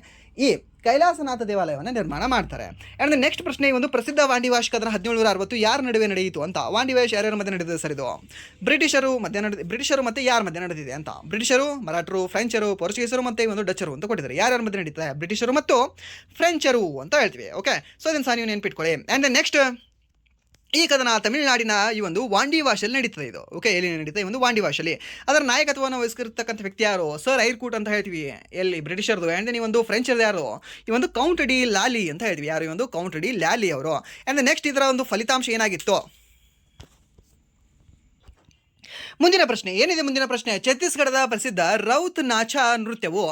ಈ ಕೈಲಾಸನಾಥ ದೇವಾಲಯವನ್ನು ನಿರ್ಮಾಣ ಮಾಡ್ತಾರೆ. ಆ್ಯಂಡ್ ನೆಕ್ಸ್ಟ್ ಪ್ರಶ್ನೆ, ಈ ಒಂದು ಪ್ರಸಿದ್ಧ ವಾಂಡಿವಾಶ್ ಕದನ 1760 ಯಾರ ನಡುವೆ ನಡೆಯಿತು ಅಂತ. ವಾಂಡಿವಾಶ್ ಯಾರ್ಯಾರ ಮಧ್ಯೆ ನಡೆದಿದೆ ಸರ್ ಇದು? ಬ್ರಿಟಿಷರು ಮತ್ತು ಯಾರ ಮಧ್ಯೆ ನಡೆದಿದೆ ಅಂತ. ಬ್ರಿಟಿಷರು, ಮರಾಠರು, ಫ್ರೆಂಚರು, ಪೋರ್ಚುಗೀಸರು ಮತ್ತು ಒಂದು ಡಚ್ಚರು ಅಂತ ಕೊಟ್ಟಿದ್ದಾರೆ. ಯಾರ್ಯಾರ ಮಧ್ಯೆ ನಡೀತಾರೆ? ಬ್ರಿಟಿಷರು ಮತ್ತು ಫ್ರೆಂಚರು ಅಂತ ಹೇಳ್ತೀವಿ. ಓಕೆ, ಸೊ ಇದನ್ನು ಸಹ ನೀವು ನೆನ್ಪಿಟ್ಕೊಳ್ಳಿ. ಆ್ಯಂಡ್ ನೆಕ್ಸ್ಟ್, ಈ ಕದನ ತಮಿಳುನಾಡಿನ ಈ ಒಂದು ವಾಂಡಿವಾಶಲ್ಲಿ ನಡೀತದೆ ಇದು. ಓಕೆ, ಎಲ್ಲಿ ನಡೀತದೆ? ಈ ಒಂದು ವಾಂಡಿವಾಶಲ್ಲಿ. ಅದರ ನಾಯಕತ್ವವನ್ನು ವಹಿಸಿರ್ತಕ್ಕಂಥ ವ್ಯಕ್ತಿ ಯಾರು? ಸರ್ ಐರ್ಕೂಟ್ ಅಂತ ಹೇಳ್ತೀವಿ ಎಲ್ಲಿ, ಬ್ರಿಟಿಷರ್ದು. ಆ್ಯಂಡ್ ಈ ಒಂದು ಫ್ರೆಂಚರ್ದು ಯಾರು? ಈ ಒಂದು ಕೌಂಟ್ ಡಿ ಲಾಲಿ ಅಂತ ಹೇಳ್ತೀವಿ. ಯಾರು? ಈ ಒಂದು ಕೌಂಟ್ ಡಿ ಲಾಲಿ ಅವರು. ಆ್ಯಂಡ್ ನೆಕ್ಸ್ಟ್ ಇದರ ಒಂದು ಫಲಿತಾಂಶ ಏನಾಗಿತ್ತು? ಮುಂದಿನ ಪ್ರಶ್ನೆ ಏನಿದೆ? ಮುಂದಿನ ಪ್ರಶ್ನೆ, ಛತ್ತೀಸ್ಗಢದ ಪ್ರಸಿದ್ಧ ರೌತ್ ನಾಚ ನೃತ್ಯವು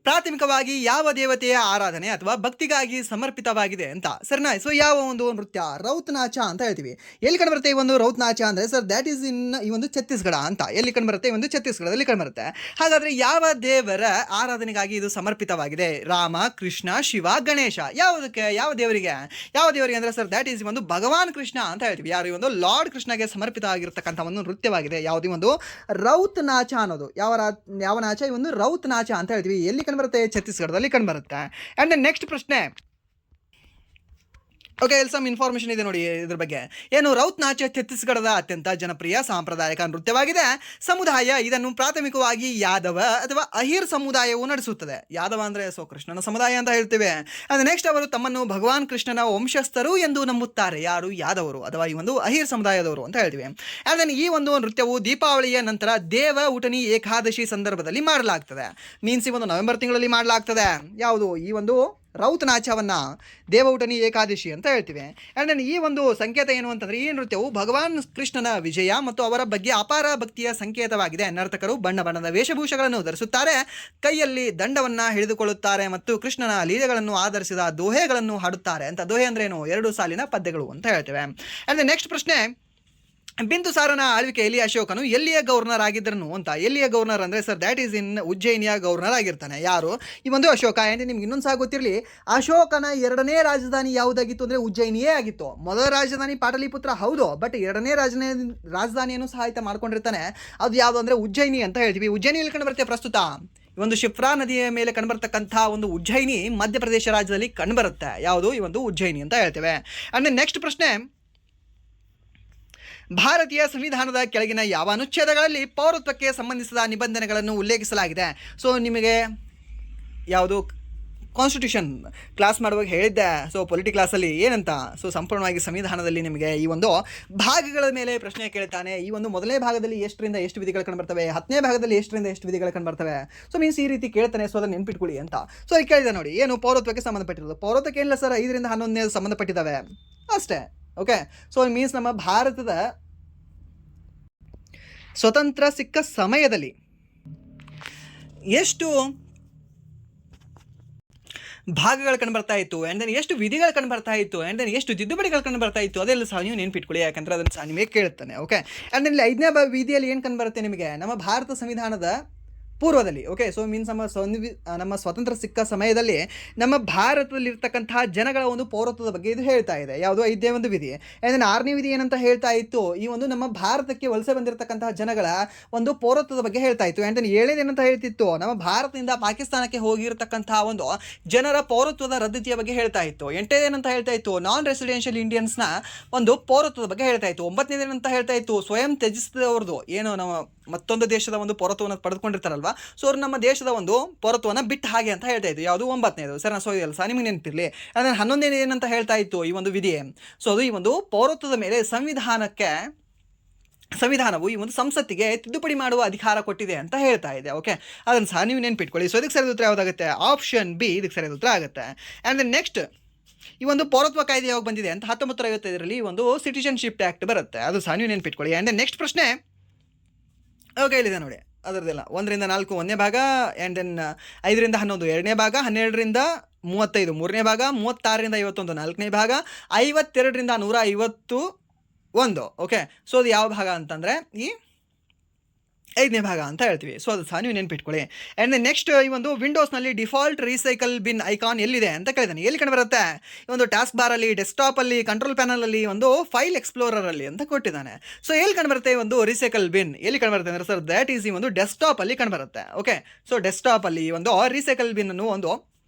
ಪ್ರಾಥಮಿಕವಾಗಿ ಯಾವ ದೇವತೆಯ ಆರಾಧನೆ ಅಥವಾ ಭಕ್ತಿಗಾಗಿ ಸಮರ್ಪಿತವಾಗಿದೆ ಅಂತ. ಸರಿನಾ? ಸೊ ಯಾವ ಒಂದು ನೃತ್ಯ? ರೌತ್ ನಾಚ ಅಂತ ಹೇಳ್ತೀವಿ. ಎಲ್ಲಿ ಕಂಡುಬರುತ್ತೆ ಈ ಒಂದು ರೌತ್ ನಾಚ ಅಂದರೆ? ಸರ್ ದ್ಯಾಟ್ ಈಸ್ ಇನ್ ಈ ಒಂದು ಛತ್ತೀಸ್ಗಢ ಅಂತ. ಎಲ್ಲಿ ಕಂಡುಬರುತ್ತೆ? ಈ ಒಂದು ಛತ್ತೀಸ್ಗಢದಲ್ಲಿ ಕಂಡುಬರುತ್ತೆ. ಹಾಗಾದರೆ ಯಾವ ದೇವರ ಆರಾಧನೆಗಾಗಿ ಇದು ಸಮರ್ಪಿತವಾಗಿದೆ? ರಾಮ, ಕೃಷ್ಣ, ಶಿವ, ಗಣೇಶ. ಯಾವುದಕ್ಕೆ? ಯಾವ ದೇವರಿಗೆ ಅಂದರೆ ಸರ್ ದ್ಯಾಟ್ ಈಸ್ ಒಂದು ಭಗವಾನ್ ಕೃಷ್ಣ ಅಂತ ಹೇಳ್ತೀವಿ. ಯಾರು? ಈ ಒಂದು ಲಾರ್ಡ್ ಕೃಷ್ಣಗೆ ಸಮರ್ಪಿತ ಆಗಿರ್ತಕ್ಕಂಥ ಒಂದು ನೃತ್ಯವಾಗಿದೆ. ಯಾವುದೇ ಒಂದು ರೌತ್ ನಾಚ ಅನ್ನೋದು. ಯಾವ ನಾಚ? ಈ ಒಂದು ರೌತ್ ನಾಚ ಅಂತ ಹೇಳ್ತೀವಿ. ಎಲ್ಲಿ ಕಂಡುಬರುತ್ತೆ? ಛತ್ತೀಸ್ಗಢದಲ್ಲಿ ಕಂಡುಬರುತ್ತೆ. ಆ್ಯಂಡ್ ನೆಕ್ಸ್ಟ್ ಪ್ರಶ್ನೆ, ಓಕೆ, ಇಲ್ಲಿ ಸಮ್ ಇನ್ಫಾರ್ಮೇಷನ್ ಇದೆ ನೋಡಿ ಇದ್ರ ಬಗ್ಗೆ. ಏನು? ರೌತ್ ನಾಚ ಛತ್ತೀಸ್ಗಢದ ಅತ್ಯಂತ ಜನಪ್ರಿಯ ಸಾಂಪ್ರದಾಯಿಕ ನೃತ್ಯವಾಗಿದೆ. ಸಮುದಾಯ ಇದನ್ನು ಪ್ರಾಥಮಿಕವಾಗಿ ಯಾದವ ಅಥವಾ ಅಹಿರ್ ಸಮುದಾಯವು ನಡೆಸುತ್ತದೆ. ಯಾದವ ಅಂದರೆ ಸೊ ಕೃಷ್ಣನ ಸಮುದಾಯ ಅಂತ ಹೇಳ್ತೇವೆ. ಅದು ನೆಕ್ಸ್ಟ್, ಅವರು ತಮ್ಮನ್ನು ಭಗವಾನ್ ಕೃಷ್ಣನ ವಂಶಸ್ಥರು ಎಂದು ನಂಬುತ್ತಾರೆ. ಯಾರು? ಯಾದವರು ಅಥವಾ ಈ ಒಂದು ಅಹಿರ್ ಸಮುದಾಯದವರು ಅಂತ ಹೇಳ್ತೀವಿ. ಆ್ಯಂಡ್ ಈ ಒಂದು ನೃತ್ಯವು ದೀಪಾವಳಿಯ ನಂತರ ದೇವ ಊಟನಿ ಏಕಾದಶಿ ಸಂದರ್ಭದಲ್ಲಿ ಮಾಡಲಾಗ್ತದೆ. ಮೀನ್ಸ್ ಈ ಒಂದು ನವೆಂಬರ್ ತಿಂಗಳಲ್ಲಿ ಮಾಡಲಾಗ್ತದೆ. ಯಾವುದು? ಈ ಒಂದು ರೌತ್ ನಾಚವನ್ನು ದೇವೌಟನಿ ಏಕಾದಶಿ ಅಂತ ಹೇಳ್ತೀವಿ. ಆ್ಯಂಡ್ ಈ ಒಂದು ಸಂಕೇತ ಏನು ಅಂತಂದರೆ, ಈ ನೃತ್ಯವು ಭಗವಾನ್ ಕೃಷ್ಣನ ವಿಜಯ ಮತ್ತು ಅವರ ಬಗ್ಗೆ ಅಪಾರ ಭಕ್ತಿಯ ಸಂಕೇತವಾಗಿದೆ. ನರ್ತಕರು ಬಣ್ಣ ಬಣ್ಣದ ವೇಷಭೂಷಗಳನ್ನು ಧರಿಸುತ್ತಾರೆ, ಕೈಯಲ್ಲಿ ದಂಡವನ್ನು ಹಿಡಿದುಕೊಳ್ಳುತ್ತಾರೆ ಮತ್ತು ಕೃಷ್ಣನ ಲೀಲೆಗಳನ್ನು ಆಧರಿಸಿದ ದೋಹೆಗಳನ್ನು ಹಾಡುತ್ತಾರೆ ಅಂತ. ದೋಹೆ ಅಂದ್ರೆ ಏನು? 2 ಸಾಲಿನ ಪದ್ಯಗಳು ಅಂತ ಹೇಳ್ತೇವೆ. ಆ್ಯಂಡ್ ನೆಕ್ಸ್ಟ್ ಪ್ರಶ್ನೆ, ಬಿಂದುಸಾರನ ಆಳ್ವಿಕೆಯಲ್ಲಿ ಅಶೋಕನು ಎಲ್ಲಿಯ ಗವರ್ನರ್ ಆಗಿದ್ದನು ಅಂತ. ಎಲ್ಲಿಯ ಗವರ್ನರ್ ಅಂದರೆ ಸರ್ ದ್ಯಾಟ್ ಈಸ್ ಇನ್ ಉಜ್ಜಯಿನಿಯ ಗವರ್ನರ್ ಆಗಿರ್ತಾನೆ. ಯಾರು? ಈ ಒಂದು ಅಶೋಕ. ಆ್ಯಂಡ್ ನಿಮ್ಗೆ ಇನ್ನೊಂದು ಸಹ ಗೊತ್ತಿರಲಿ, ಅಶೋಕನ 2ನೇ ರಾಜಧಾನಿ ಯಾವುದಾಗಿತ್ತು ಅಂದರೆ ಉಜ್ಜಯಿನಿಯೇ ಆಗಿತ್ತು. ಮೊದಲ ರಾಜಧಾನಿ ಪಾಟಲಿಪುತ್ರ ಹೌದು, ಬಟ್ 2ನೇ ರಾಜಧಾನಿಯನ್ನು ಸಹ ಆಯ್ತಾ ಮಾಡ್ಕೊಂಡಿರ್ತಾನೆ. ಅದು ಯಾವುದು ಅಂದರೆ ಉಜ್ಜಯಿನಿ ಅಂತ ಹೇಳ್ತೀವಿ. ಉಜ್ಜಯಿನಿಯಲ್ಲಿ ಕಂಡು ಬರುತ್ತೆ ಪ್ರಸ್ತುತ ಈ ಒಂದು ಶಿಪ್ರಾ ನದಿಯ ಮೇಲೆ ಕಂಡುಬರ್ತಕ್ಕಂಥ ಒಂದು ಉಜ್ಜಯಿನಿ ಮಧ್ಯಪ್ರದೇಶ ರಾಜ್ಯದಲ್ಲಿ ಕಂಡುಬರುತ್ತೆ. ಯಾವುದು? ಈ ಒಂದು ಉಜ್ಜಯಿನಿ ಅಂತ ಹೇಳ್ತೇವೆ. ಆ್ಯಂಡ್ ನೆಕ್ಸ್ಟ್ ಪ್ರಶ್ನೆ, ಭಾರತೀಯ ಸಂವಿಧಾನದ ಕೆಳಗಿನ ಯಾವ ಅನುಚ್ಛೇದಗಳಲ್ಲಿ ಪೌರತ್ವಕ್ಕೆ ಸಂಬಂಧಿಸಿದ ನಿಬಂಧನೆಗಳನ್ನು ಉಲ್ಲೇಖಿಸಲಾಗಿದೆ? ಸೊ ನಿಮಗೆ ಯಾವುದು ಕಾನ್ಸ್ಟಿಟ್ಯೂಷನ್ ಕ್ಲಾಸ್ ಮಾಡುವಾಗ ಹೇಳಿದ್ದೆ. ಸೊ ಪೊಲಿಟಿ ಕ್ಲಾಸಲ್ಲಿ ಏನಂತ, ಸೊ ಸಂಪೂರ್ಣವಾಗಿ ಸಂವಿಧಾನದಲ್ಲಿ ನಿಮಗೆ ಈ ಒಂದು ಭಾಗಗಳ ಮೇಲೆ ಪ್ರಶ್ನೆ ಕೇಳ್ತಾನೆ. ಈ ಒಂದು ಮೊದಲನೇ ಭಾಗದಲ್ಲಿ ಎಷ್ಟರಿಂದ ಎಷ್ಟು ವಿಧಿಗಳು ಕಂಡುಬರ್ತವೆ, 10ನೇ ಭಾಗದಲ್ಲಿ ಎಷ್ಟರಿಂದ ಎಷ್ಟು ವಿಧಿಗಳು ಕಂಡುಬರ್ತವೆ. ಸೊ ಮೀನ್ಸ್ ಈ ರೀತಿ ಕೇಳ್ತಾನೆ. ಸೊ ಅದನ್ನು ನೆನ್ಪಿಟ್ಕೊಳ್ಳಿ ಅಂತ. ಸೊ ಈಗ ಕೇಳಿದೆ ನೋಡಿ, ಏನು ಪೌರತ್ವಕ್ಕೆ ಸಂಬಂಧಪಟ್ಟಿರೋದು. ಪೌರತ್ವಕ್ಕೆ ಏನಿಲ್ಲ ಸರ್, 5ರಿಂದ 11 ಸಂಬಂಧಪಟ್ಟಿದ್ದಾವೆ ಅಷ್ಟೇ. ಓಕೆ, ಸೊ ಮೀನ್ಸ್ ನಮ್ಮ ಭಾರತದ ಸ್ವತಂತ್ರ ಸಿಕ್ಕ ಸಮಯದಲ್ಲಿ ಎಷ್ಟು ಭಾಗಗಳು ಕಂಡುಬರ್ತಾ ಇತ್ತು, ಆ್ಯಂಡ್ ದೆನ್ ಎಷ್ಟು ವಿಧಿಗಳು ಕಂಡುಬರ್ತಾ ಇತ್ತು, ಆ್ಯಂಡ್ ದೆನ್ ಎಷ್ಟು ತಿದ್ದುಪಡಿಗಳು ಕಂಡುಬರ್ತಾ ಇತ್ತು, ಅದೆಲ್ಲ ಸಹ ನೀವು ನೆನ್ಪಿಟ್ಕೊಳ್ಳಿ. ಯಾಕಂದರೆ ಅದನ್ನು ಸಹ ನಿಮಗೆ ಕೇಳುತ್ತಾನೆ. ಓಕೆ, ಆ್ಯಂಡ್ ದೆನ್ 5ನೇ ವಿಧಿಯಲ್ಲಿ ಏನು ಕಂಡುಬರುತ್ತೆ ನಿಮಗೆ? ನಮ್ಮ ಭಾರತ ಸಂವಿಧಾನದ ಪೂರ್ವದಲ್ಲಿ. ಓಕೆ, ಸೊ ಮೀನ್ಸ್ ನಮ್ಮ ಸ್ವತಂತ್ರ ಸಿಕ್ಕ ಸಮಯದಲ್ಲಿ ನಮ್ಮ ಭಾರತದಲ್ಲಿರ್ತಕ್ಕಂತಹ ಜನಗಳ ಒಂದು ಪೌರತ್ವದ ಬಗ್ಗೆ ಇದು ಹೇಳ್ತಾ ಇದೆ. ಯಾವುದು? 5ನೇ ಒಂದು ವಿಧಿ. ಆ್ಯಂಡ್ 6ನೇ ವಿಧಿ ಏನಂತ ಹೇಳ್ತಾ ಇತ್ತು? ಈ ಒಂದು ನಮ್ಮ ಭಾರತಕ್ಕೆ ವಲಸೆ ಬಂದಿರತಕ್ಕಂತಹ ಜನಗಳ ಒಂದು ಪೌರತ್ವದ ಬಗ್ಗೆ ಹೇಳ್ತಾ ಇತ್ತು. ಆ್ಯಂಡ್ 7ನೇದು ಏನಂತ ಹೇಳ್ತಿತ್ತು? ನಮ್ಮ ಭಾರತದಿಂದ ಪಾಕಿಸ್ತಾನಕ್ಕೆ ಹೋಗಿರತಕ್ಕಂತಹ ಒಂದು ಜನರ ಪೌರತ್ವದ ರದ್ದತಿಯ ಬಗ್ಗೆ ಹೇಳ್ತಾ ಇತ್ತು. 8ನೇದು ಏನಂತ ಹೇಳ್ತಾ ಇತ್ತು? ನಾನ್ ರೆಸಿಡೆನ್ಷಿಯಲ್ ಇಂಡಿಯನ್ಸ್ನ ಒಂದು ಪೌರತ್ವದ ಬಗ್ಗೆ ಹೇಳ್ತಾ ಇತ್ತು. 9ನೇದು ಏನಂತ ಹೇಳ್ತಾ ಇತ್ತು? ಸ್ವಯಂ ತ್ಯಜಿಸಿದವ್ರದ್ದು, ಏನು ನಮ್ಮ ಮತ್ತೊಂದು ದೇಶದ ಒಂದು ಪೌರತ್ವವನ್ನು ಪಡೆದುಕೊಂಡಿರ್ತಾರಲ್ವ, ಸೊ ಅವ್ರು ನಮ್ಮ ದೇಶದ ಒಂದು ಪೌರತ್ವವನ್ನು ಬಿಟ್ಟು ಹಾಗೆ ಅಂತ ಹೇಳ್ತಾ ಇತ್ತು. ಯಾವುದು? 9ನೇದು. ಸರ್ ಸೊ ಇದೆಲ್ಲ ಸಹ ನಿಮಗೆ ನೆನಪಿರಲಿ. ಅಂದರೆ 11ನೇದು ಏನಂತ ಹೇಳ್ತಾ ಇತ್ತು ಈ ಒಂದು ವಿಧಿ? ಸೊ ಅದು ಈ ಒಂದು ಪೌರತ್ವದ ಮೇಲೆ ಸಂವಿಧಾನವು ಈ ಒಂದು ಸಂಸತ್ತಿಗೆ ತಿದ್ದುಪಡಿ ಮಾಡುವ ಅಧಿಕಾರ ಕೊಟ್ಟಿದೆ ಅಂತ ಹೇಳ್ತಾ ಇದೆ. ಓಕೆ, ಅದನ್ನು ಸಹ ನೀವು ನೆನ್ಪಿಟ್ಕೊಳ್ಳಿ. ಸೊ ಇದಕ್ಕೆ ಸರಿಯಾದ ಉತ್ತರ ಯಾವುದಾಗುತ್ತೆ? ಆಪ್ಷನ್ ಬಿ ಇದಕ್ಕೆ ಸರಿಯಾದ ಉತ್ತರ ಆಗುತ್ತೆ. ಆ್ಯಂಡ್ ದೆನ್ ನೆಕ್ಸ್ಟ್, ಈ ಒಂದು ಪೌರತ್ವ ಕಾಯ್ದೆ ಯಾವಾಗ ಬಂದಿದೆ ಅಂತ 1955ರಲ್ಲಿ ಈ ಒಂದು ಸಿಟಿಜನ್ಶಿಪ್ ಆ್ಯಕ್ಟ್ ಬರುತ್ತೆ. ಅದು ಸಹ ನೀವು ನೆನ್ಪಿಟ್ಕೊಳ್ಳಿ. ಆ್ಯಂಡ್ ದೆನ್ ನೆಕ್ಸ್ಟ್ ಪ್ರಶ್ನೆ, ಓಕೆ ಇಲ್ಲಿದೆ ನೋಡಿ, ಅದರದ್ದೆಲ್ಲ 1ರಿಂದ 4 1ನೇ ಭಾಗ, ಆ್ಯಂಡ್ ದೆನ್ 5ರಿಂದ 11 2ನೇ ಭಾಗ, 12ರಿಂದ 35 3ನೇ ಭಾಗ, 36ರಿಂದ 51 4ನೇ ಭಾಗ, 52ರಿಂದ 151. ಓಕೆ, ಸೊ ಅದು ಯಾವ ಭಾಗ ಅಂತಂದರೆ ಈ 5ನೇ ಭಾಗ ಅಂತ ಹೇಳ್ತೀವಿ. ಸೊ ಅದು ಸಹ ನೀವು ನೆನ್ಪಿಟ್ಕೊಳ್ಳಿ. ಆ್ಯಂಡ್ ನೆಕ್ಸ್ಟ್, ಈ ಒಂದು ವಿಂಡೋಸ್ನಲ್ಲಿ ಡಿಫಾಲ್ಟ್ ರೀಸೈಕಲ್ ಬಿನ್ ಐಕಾನ್ ಎಲ್ಲಿದೆ ಅಂತ ಕೇಳಿದಾನೆ. ಎಲ್ಲಿ ಕಂಡು ಬರುತ್ತೆ? ಈ ಒಂದು ಟಾಸ್ಕ್ ಬಾರಲ್ಲಿ, ಡೆಸ್ಕ್ಟಾಪಲ್ಲಿ, ಕಂಟ್ರೋಲ್ ಪ್ಯಾನಲಲ್ಲಿ, ಒಂದು ಫೈಲ್ ಎಕ್ಸ್ಪ್ಲೋರರಲ್ಲಿ ಅಂತ ಕೊಟ್ಟಿದ್ದಾನೆ. ಸೊ ಎಲ್ಲಿ ಕಂಡು ಬರುತ್ತೆ ಒಂದು ರೀಸೈಕಲ್ ಬಿನ್? ಎಲ್ಲಿ ಕಂಡು ಬರುತ್ತೆ ಅಂದರೆ ಸರ್ ದ್ಯಾಟ್ ಈಸ್ ಈ ಒಂದು ಡೆಸ್ಕ್ಟಾಪಲ್ಲಿ ಕಂಡು ಬರುತ್ತೆ. ಓಕೆ, ಸೊ ಡೆಸ್ಕ್ಟಾಪಲ್ಲಿ ಒಂದು ರೀಸೈಕಲ್ ಬಿನ್ ಅನ್ನು ಒಂದು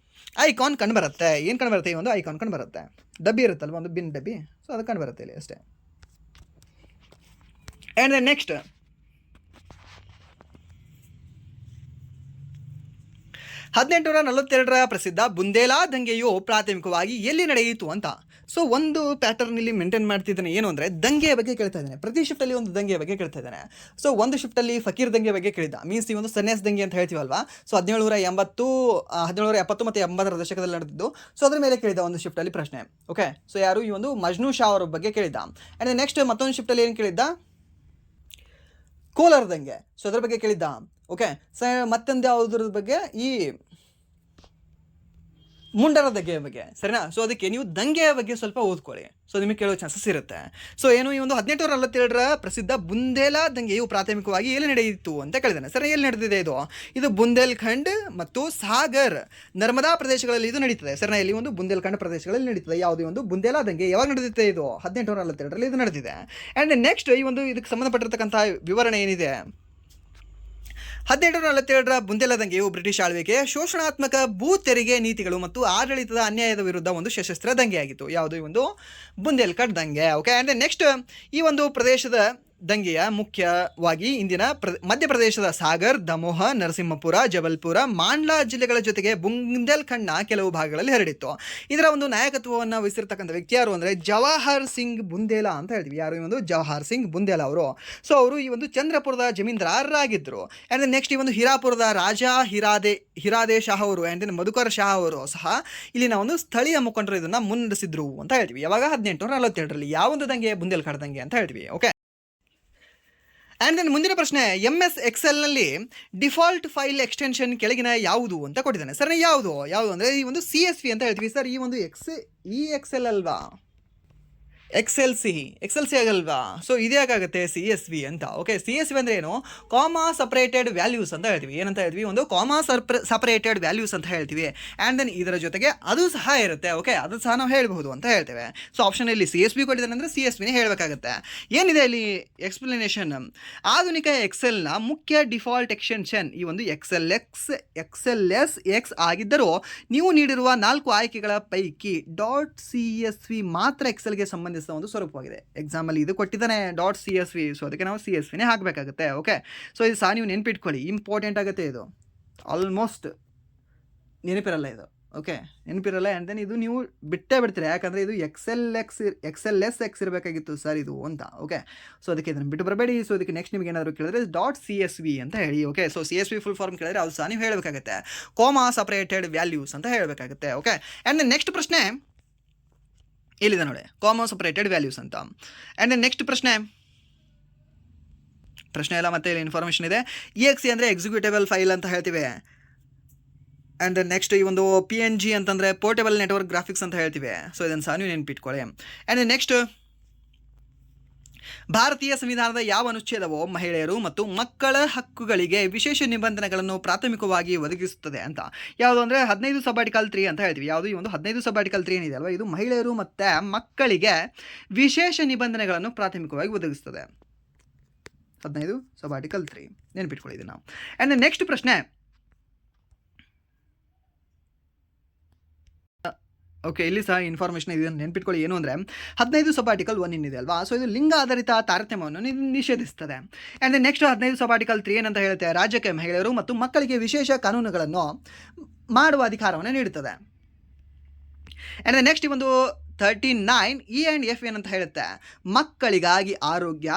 ಐಕಾನ್ ಕಂಡು ಬರುತ್ತೆ. ಏನು ಕಂಡು ಬರುತ್ತೆ? ಈ ಒಂದು ಐಕಾನ್ ಕಂಡು ಬರುತ್ತೆ. ಡಬ್ಬಿ ಇರುತ್ತಲ್ವ, ಒಂದು ಬಿನ್ ಡಬ್ಬಿ, ಸೊ ಅದು ಕಂಡು ಬರುತ್ತೆ ಇಲ್ಲಿ ಅಷ್ಟೇ. ಆ್ಯಂಡ್ ದೆನ್ ನೆಕ್ಸ್ಟ್ 1842ರ ಪ್ರಸಿದ್ಧ ಬುಂದೇಲಾ ದಂಗೆಯು ಪ್ರಾಥಮಿಕವಾಗಿ ಎಲ್ಲಿ ನಡೆಯಿತು ಅಂತ. ಸೊ ಒಂದು ಪ್ಯಾಟರ್ನ್ ಇಲ್ಲಿ ಮೇಂಟೈನ್ ಮಾಡ್ತಿದ್ದಾನೆ, ಏನು ಅಂದರೆ ದಂಗೆಯ ಬಗ್ಗೆ ಕೇಳ್ತಾ ಇದ್ದಾನೆ. ಪ್ರತಿ ಶಿಫ್ಟಲ್ಲಿ ಒಂದು ದಂಗೆಯ ಬಗ್ಗೆ ಕೇಳ್ತಾ ಇದ್ದಾನೆ. ಸೊ ಒಂದು ಶಿಫ್ಟಲ್ಲಿ ಫಕೀರ್ ದಂಗೆ ಬಗ್ಗೆ ಕೇಳಿದ್ದ, ಮೀನ್ಸ್ ಈ ಒಂದು ಸನ್ಯಾಸ್ ದಂಗೆ ಅಂತ ಹೇಳ್ತೀವಲ್ವಾ. ಸೊ 1770 ಮತ್ತು 80ರ ದಶಕದಲ್ಲಿ ನಡೆದಿದ್ದು. ಸೊ ಅದ್ರ ಮೇಲೆ ಕೇಳಿದ ಒಂದು ಶಿಫ್ಟಲ್ಲಿ ಪ್ರಶ್ನೆ. ಓಕೆ, ಸೊ ಯಾರು? ಈ ಒಂದು ಮಜ್ನು ಶಾ ಅವರ ಬಗ್ಗೆ ಕೇಳಿದ್ದ. ಆ್ಯಂಡ್ ನೆಕ್ಸ್ಟ್ ಮತ್ತೊಂದು ಶಿಫ್ಟಲ್ಲಿ ಏನು ಕೇಳಿದ್ದ? ಕೋಲಾರ ದಂಗೆ, ಸೊ ಅದ್ರ ಬಗ್ಗೆ ಕೇಳಿದ್ದ. ಓಕೆ, ಮತ್ತೊಂದು ಯಾವುದ್ರ ಬಗ್ಗೆ? ಈ ಮುಂಡರ ದಂಗೆಯ ಬಗ್ಗೆ, ಸರಿನಾ? ಸೊ ಅದಕ್ಕೆ ನೀವು ದಂಗೆಯ ಬಗ್ಗೆ ಸ್ವಲ್ಪ ಓದ್ಕೊಳ್ಳಿ, ಸೊ ನಿಮಗೆ ಕೇಳೋ ಚಾನ್ಸಸ್ ಇರುತ್ತೆ. ಸೊ ಏನು, ಈ ಒಂದು 1842ರ ಪ್ರಸಿದ್ಧ ಬುಂದೇಲಾ ದಂಗೆಯು ಪ್ರಾಥಮಿಕವಾಗಿ ಎಲ್ಲಿ ನಡೆಯಿತು ಅಂತ ಕೇಳಿದ್ದಾನೆ. ಸರಿ, ಎಲ್ಲಿ ನಡೆದಿದೆ ಇದು ಬುಂದೇಲ್ಖಂಡ್ ಮತ್ತು ಸಾಗರ್, ನರ್ಮದಾ ಪ್ರದೇಶಗಳಲ್ಲಿ ಇದು ನಡೀತದೆ. ಸರಿನಾ, ಇಲ್ಲಿ ಒಂದು ಬುಂದೇಲ್ಖಂಡ್ ಪ್ರದೇಶಗಳಲ್ಲಿ ನಡೀತದೆ. ಯಾವುದೇ ಒಂದು ಬುಂದೇಲಾ ದಂಗೆ ಯಾವಾಗ ನಡೆದಿದೆ? ಇದು 1842ರಲ್ಲಿ ಇದು ನಡೆದಿದೆ. ಆ್ಯಂಡ್ ನೆಕ್ಸ್ಟ್ ಈ ಒಂದು ಇದಕ್ಕೆ ಸಂಬಂಧಪಟ್ಟಿರ್ತಕ್ಕಂಥ ವಿವರಣೆ ಏನಿದೆ, 1847ರ ಬುಂದೇಲಾ ದಂಗೆಯು ಬ್ರಿಟಿಷ್ ಆಳ್ವಿಕೆಯ ಶೋಷಣಾತ್ಮಕ ಭೂ ತೆರಿಗೆ ನೀತಿಗಳು ಮತ್ತು ಆಡಳಿತದ ಅನ್ಯಾಯದ ವಿರುದ್ಧ ಒಂದು ಸಶಸ್ತ್ರ ದಂಗೆಯಾಗಿತ್ತು. ಯಾವುದು? ಈ ಒಂದು ಬುಂದೇಲ್ಖಂಡ್ ದಂಗೆ. ಓಕೆ, ಆ್ಯಂಡ್ ನೆಕ್ಸ್ಟ್ ಈ ಒಂದು ಪ್ರದೇಶದ ದಂಗೆಯ ಮುಖ್ಯವಾಗಿ ಇಂದಿನ ಮಧ್ಯಪ್ರದೇಶದ ಸಾಗರ್, ದಮೋಹ, ನರಸಿಂಹಪುರ, ಜಬಲ್ಪುರ, ಮಾಂಡ್ಲಾ ಜಿಲ್ಲೆಗಳ ಜೊತೆಗೆ ಬುಂದೇಲ್ಖಂಡ್ನ ಕೆಲವು ಭಾಗಗಳಲ್ಲಿ ಹರಡಿತ್ತು. ಇದರ ಒಂದು ನಾಯಕತ್ವವನ್ನು ವಹಿಸಿರ್ತಕ್ಕಂಥ ವ್ಯಕ್ತಿ ಯಾರು ಅಂದರೆ ಜವಾಹರ್ ಸಿಂಗ್ ಬುಂದೇಲಾ ಅಂತ ಹೇಳ್ತೀವಿ. ಯಾರು? ಈ ಒಂದು ಜವಾಹರ್ ಸಿಂಗ್ ಬುಂದೇಲಾ ಅವರು. ಸೊ ಅವರು ಈ ಒಂದು ಚಂದ್ರಪುರದ ಜಮೀನ್ದಾರರಾಗಿದ್ದರು. ಆ್ಯಂಡ್ ನೆಕ್ಸ್ಟ್ ಈ ಒಂದು ಹಿರಾಪುರದ ರಾಜ ಹಿರಾದೆ ಶಾಹ ಅವರು ಆ್ಯಂಡ್ ಮಧುಕರ್ ಶಾಹ ಅವರು ಸಹ ಇಲ್ಲಿನ ಒಂದು ಸ್ಥಳೀಯ ಮುಖಂಡರು ಇದನ್ನು ಮುನ್ನಡೆಸಿದ್ರು ಅಂತ ಹೇಳ್ತೀವಿ. ಯಾವಾಗ? 1842ರಲ್ಲಿ. ಯಾವೊಂದು ದಂಗೆ? ಬುಂದೇಲ್ಖಂಡ್ ದಂಗೆ ಅಂತ ಹೇಳ್ತೀವಿ. ಓಕೆ, ಆ್ಯಂಡ್ ದೆನ್ ಮುಂದಿನ ಪ್ರಶ್ನೆ, MS ಎಕ್ಸೆಲ್ನಲ್ಲಿ ಡಿಫಾಲ್ಟ್ ಫೈಲ್ ಎಕ್ಸ್ಟೆನ್ಷನ್ ಕೆಳಗಿನ ಯಾವುದು ಅಂತ ಕೊಟ್ಟಿದ್ದಾನೆ. ಸರ್ ಯಾವುದು ಅಂದರೆ ಈ ಒಂದು CSV ಅಂತ ಹೇಳ್ತೀವಿ. ಸರ್ ಈ ಒಂದು ಎಕ್ಸೆಲ್ ಅಲ್ವಾ? ಎಕ್ಸೆಲ್ ಸಿ ಆಗಲ್ವಾ? ಸೊ ಇದ್ಯಾಕಾಗುತ್ತೆ CSV ಅಂತ. ಓಕೆ, CSV ಅಂದರೆ ಏನು? ಕಾಮಾ ಸಪ್ರೇಟೆಡ್ ವ್ಯಾಲ್ಯೂಸ್ ಅಂತ ಹೇಳ್ತೀವಿ. ಏನಂತ ಹೇಳ್ತೀವಿ? ಒಂದು ಕಾಮಾ ಸಪ್ರೇಟೆಡ್ ವ್ಯಾಲ್ಯೂಸ್ ಅಂತ ಹೇಳ್ತೀವಿ. ಆ್ಯಂಡ್ ದೆನ್ ಇದರ ಜೊತೆಗೆ ಅದು ಸಹ ಇರುತ್ತೆ. ಓಕೆ, ಅದು ಸಹ ನಾವು ಹೇಳ್ಬಹುದು ಅಂತ ಹೇಳ್ತೇವೆ. ಸೊ ಆಪ್ಷನಲ್ಲಿ CSV ಕೊಟ್ಟಿದ್ದಾನೆ ಅಂದರೆ CSVನೇ ಹೇಳಬೇಕಾಗುತ್ತೆ. ಏನಿದೆ ಇಲ್ಲಿ ಎಕ್ಸ್ಪ್ಲನೇಷನ್? ಆಧುನಿಕ ಎಕ್ಸೆಲ್ನ ಮುಖ್ಯ ಡಿಫಾಲ್ಟ್ ಎಕ್ಸ್ಟೆನ್ಷನ್ ಈ ಒಂದು XLS ಆಗಿದ್ದರೂ ನೀವು ನೀಡಿರುವ 4 ಆಯ್ಕೆಗಳ ಪೈಕಿ .CSV ಮಾತ್ರ ಎಕ್ಸೆಲ್ಗೆ ಸಂಬಂಧಿಸಿದ ಒಂದು ಸ್ವರೂಪವಾಗಿದೆ. ಎಕ್ಸಾಮಲ್ಲಿ ಇದು ಕೊಟ್ಟಿದ್ದಾನೆ .CSV, ಸೊ ಅದಕ್ಕೆ ನಾವು CSVನೇ ಹಾಕಬೇಕಾಗುತ್ತೆ. ಓಕೆ, ಸೊ ಇದು ಸಹ ನೀವು ನೆನ್ಪಿಟ್ಕೊಳ್ಳಿ, ಇಂಪಾರ್ಟೆಂಟ್ ಆಗುತ್ತೆ. ಇದು ಆಲ್ಮೋಸ್ಟ್ ನೆನಪಿರಲ್ಲ ಇದು. ಓಕೆ, ನೆನಪಿರಲ್ಲ. ಆ್ಯಂಡ್ ದೆನ್ ಇದು ನೀವು ಬಿಟ್ಟೇ ಬಿಡ್ತೀರಾ, ಯಾಕಂದರೆ ಇದು XLS ಇರಬೇಕಾಗಿತ್ತು ಸರ್ ಇದು ಅಂತ. ಓಕೆ, ಸೊ ಅದಕ್ಕೆ ಇದನ್ನು ಬಿಟ್ಟು ಬರಬೇಡಿ. ಸೊ ಅದಕ್ಕೆ ನೆಕ್ಸ್ಟ್ ನಿಮಗೆ ಏನಾದರೂ ಕೇಳಿದ್ರೆ .CSV ಅಂತ ಹೇಳಿ. Okay, so CSV full form ಕೇಳಿದ್ರೆ ಅದು ಸಹ ನೀವು ಹೇಳಬೇಕಾಗುತ್ತೆ. ಕಾಮಾ ಸಪ್ರೇಟೆಡ್ ವ್ಯಾಲ್ಯೂಸ್ ಅಂತ ಹೇಳಬೇಕಾಗುತ್ತೆ. ಓಕೆ, ಆ್ಯಂಡ್ ದೆನ್ ನೆಕ್ಸ್ಟ್ ಪ್ರಶ್ನೆ ಇಲ್ಲಿದೆ ನೋಡಿ, ಕಾಮಾ ಸಪ್ರೇಟೆಡ್ ವ್ಯಾಲ್ಯೂಸ್ ಅಂತ. ಆ್ಯಂಡ್ ದೆನ್ ನೆಕ್ಸ್ಟ್ ಪ್ರಶ್ನೆ ಎಲ್ಲ ಮತ್ತೆ ಇಲ್ಲಿ ಇನ್ಫಾರ್ಮೇಷನ್ ಇದೆ. EXE ಅಂದರೆ ಎಕ್ಸಿಕ್ಯೂಟೇಬಲ್ ಫೈಲ್ ಅಂತ ಹೇಳ್ತೀವಿ. ಆ್ಯಂಡ್ ದೆನ್ ನೆಕ್ಸ್ಟ್ ಈ ಒಂದು PNG ಅಂತಂದರೆ ಪೋರ್ಟೇಬಲ್ ನೆಟ್ವರ್ಕ್ ಗ್ರಾಫಿಕ್ಸ್ ಅಂತ ಹೇಳ್ತೀವಿ. ಸೊ ಇದನ್ನು ಸಹ ನೀವು ನೆನ್ಪಿಟ್ಕೊಳ್ಳಿ. ಆ್ಯಂಡ್ ದೆನ್ ನೆಕ್ಸ್ಟ್, ಭಾರತೀಯ ಸಂವಿಧಾನದ ಯಾವ ಅನುಚ್ಛೇದವೋ ಮಹಿಳೆಯರು ಮತ್ತು ಮಕ್ಕಳ ಹಕ್ಕುಗಳಿಗೆ ವಿಶೇಷ ನಿಬಂಧನೆಗಳನ್ನು ಪ್ರಾಥಮಿಕವಾಗಿ ಒದಗಿಸುತ್ತದೆ ಅಂತ. ಯಾವುದು ಅಂದರೆ 15 ಸಬಾರ್ಟಿಕಲ್ 3 ಅಂತ ಹೇಳ್ತೀವಿ. ಯಾವುದು? ಈ ಒಂದು 15 ಸಬಾರ್ಟಿಕಲ್ 3 ಏನಿದೆ ಅಲ್ವಾ, ಇದು ಮಹಿಳೆಯರು ಮತ್ತು ಮಕ್ಕಳಿಗೆ ವಿಶೇಷ ನಿಬಂಧನೆಗಳನ್ನು ಪ್ರಾಥಮಿಕವಾಗಿ ಒದಗಿಸುತ್ತದೆ. 15 ಸಬಾರ್ಟಿಕಲ್ 3 ನೆನ್ಪಿಟ್ಕೊಳ್ಳಿ ಇದನ್ನು. ಆ್ಯಂಡ್ ನೆಕ್ಸ್ಟ್ ಪ್ರಶ್ನೆ, ಓಕೆ, ಇಲ್ಲಿ ಸಹ ಇನ್ಫಾರ್ಮೇಷನ್ ಇದನ್ನು ನೆನ್ಪಿಟ್ಕೊಳ್ಳಿ. ಏನು ಅಂದರೆ 15 ಸಬಾರ್ಟಿಕಲ್ 1 ಏನಿದೆ ಅಲ್ವಾ, ಸೊ ಇದು ಲಿಂಗ ಆಧಾರಿತ ತಾರತಮ್ಯವನ್ನು ನಿಷೇಧಿಸ್ತದೆ. ಆ್ಯಂಡ್ ನೆಕ್ಸ್ಟ್ 15 ಸಬಾರ್ಟಿಕಲ್ 3 ಏನಂತ ಹೇಳುತ್ತೆ? ರಾಜ್ಯಕ್ಕೆ ಮಹಿಳೆಯರು ಮತ್ತು ಮಕ್ಕಳಿಗೆ ವಿಶೇಷ ಕಾನೂನುಗಳನ್ನು ಮಾಡುವ ಅಧಿಕಾರವನ್ನು ನೀಡುತ್ತದೆ. ಆ್ಯಂಡ್ ನೆಕ್ಸ್ಟ್ ಒಂದು 39 E ಆ್ಯಂಡ್ F ಏನಂತ ಹೇಳುತ್ತೆ? ಮಕ್ಕಳಿಗಾಗಿ ಆರೋಗ್ಯ,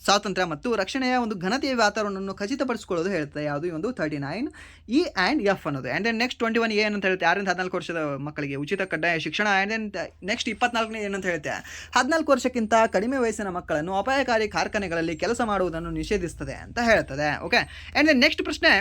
ಸ್ವಾತಂತ್ರ್ಯ ಮತ್ತು ರಕ್ಷಣೆಯ ಒಂದು ಘನತೆಯ ವಾತಾವರಣವನ್ನು ಖಚಿತಪಡಿಸಿಕೊಳ್ಳೋದು ಹೇಳ್ತಾರೆ. ಯಾವುದು? ಈ ಒಂದು 39 E ಆ್ಯಂಡ್ F ಅನ್ನೋದು. ಆ್ಯಂಡ್ ದೆನ್ ನೆಕ್ಸ್ಟ್ 21 ಏನಂತ ಹೇಳುತ್ತೆ? 6ರಿಂದ 14 ವರ್ಷದ ಮಕ್ಕಳಿಗೆ ಉಚಿತ ಕಡ್ಡಾಯ ಶಿಕ್ಷಣ. ಆ್ಯಂಡ್ ದೆನ್ ನೆಕ್ಸ್ಟ್ 24 ಏನಂತ ಹೇಳುತ್ತೆ? 14 ವರ್ಷಕ್ಕಿಂತ ಕಡಿಮೆ ವಯಸ್ಸಿನ ಮಕ್ಕಳನ್ನು ಅಪಾಯಕಾರಿ ಕಾರ್ಖಾನೆಗಳಲ್ಲಿ ಕೆಲಸ ಮಾಡುವುದನ್ನು ನಿಷೇಧಿಸ್ತದೆ ಅಂತ ಹೇಳ್ತದೆ. ಓಕೆ, ಆ್ಯಂಡ್ ದೆನ್ ನೆಕ್ಸ್ಟ್ ಪ್ರಶ್ನೆ,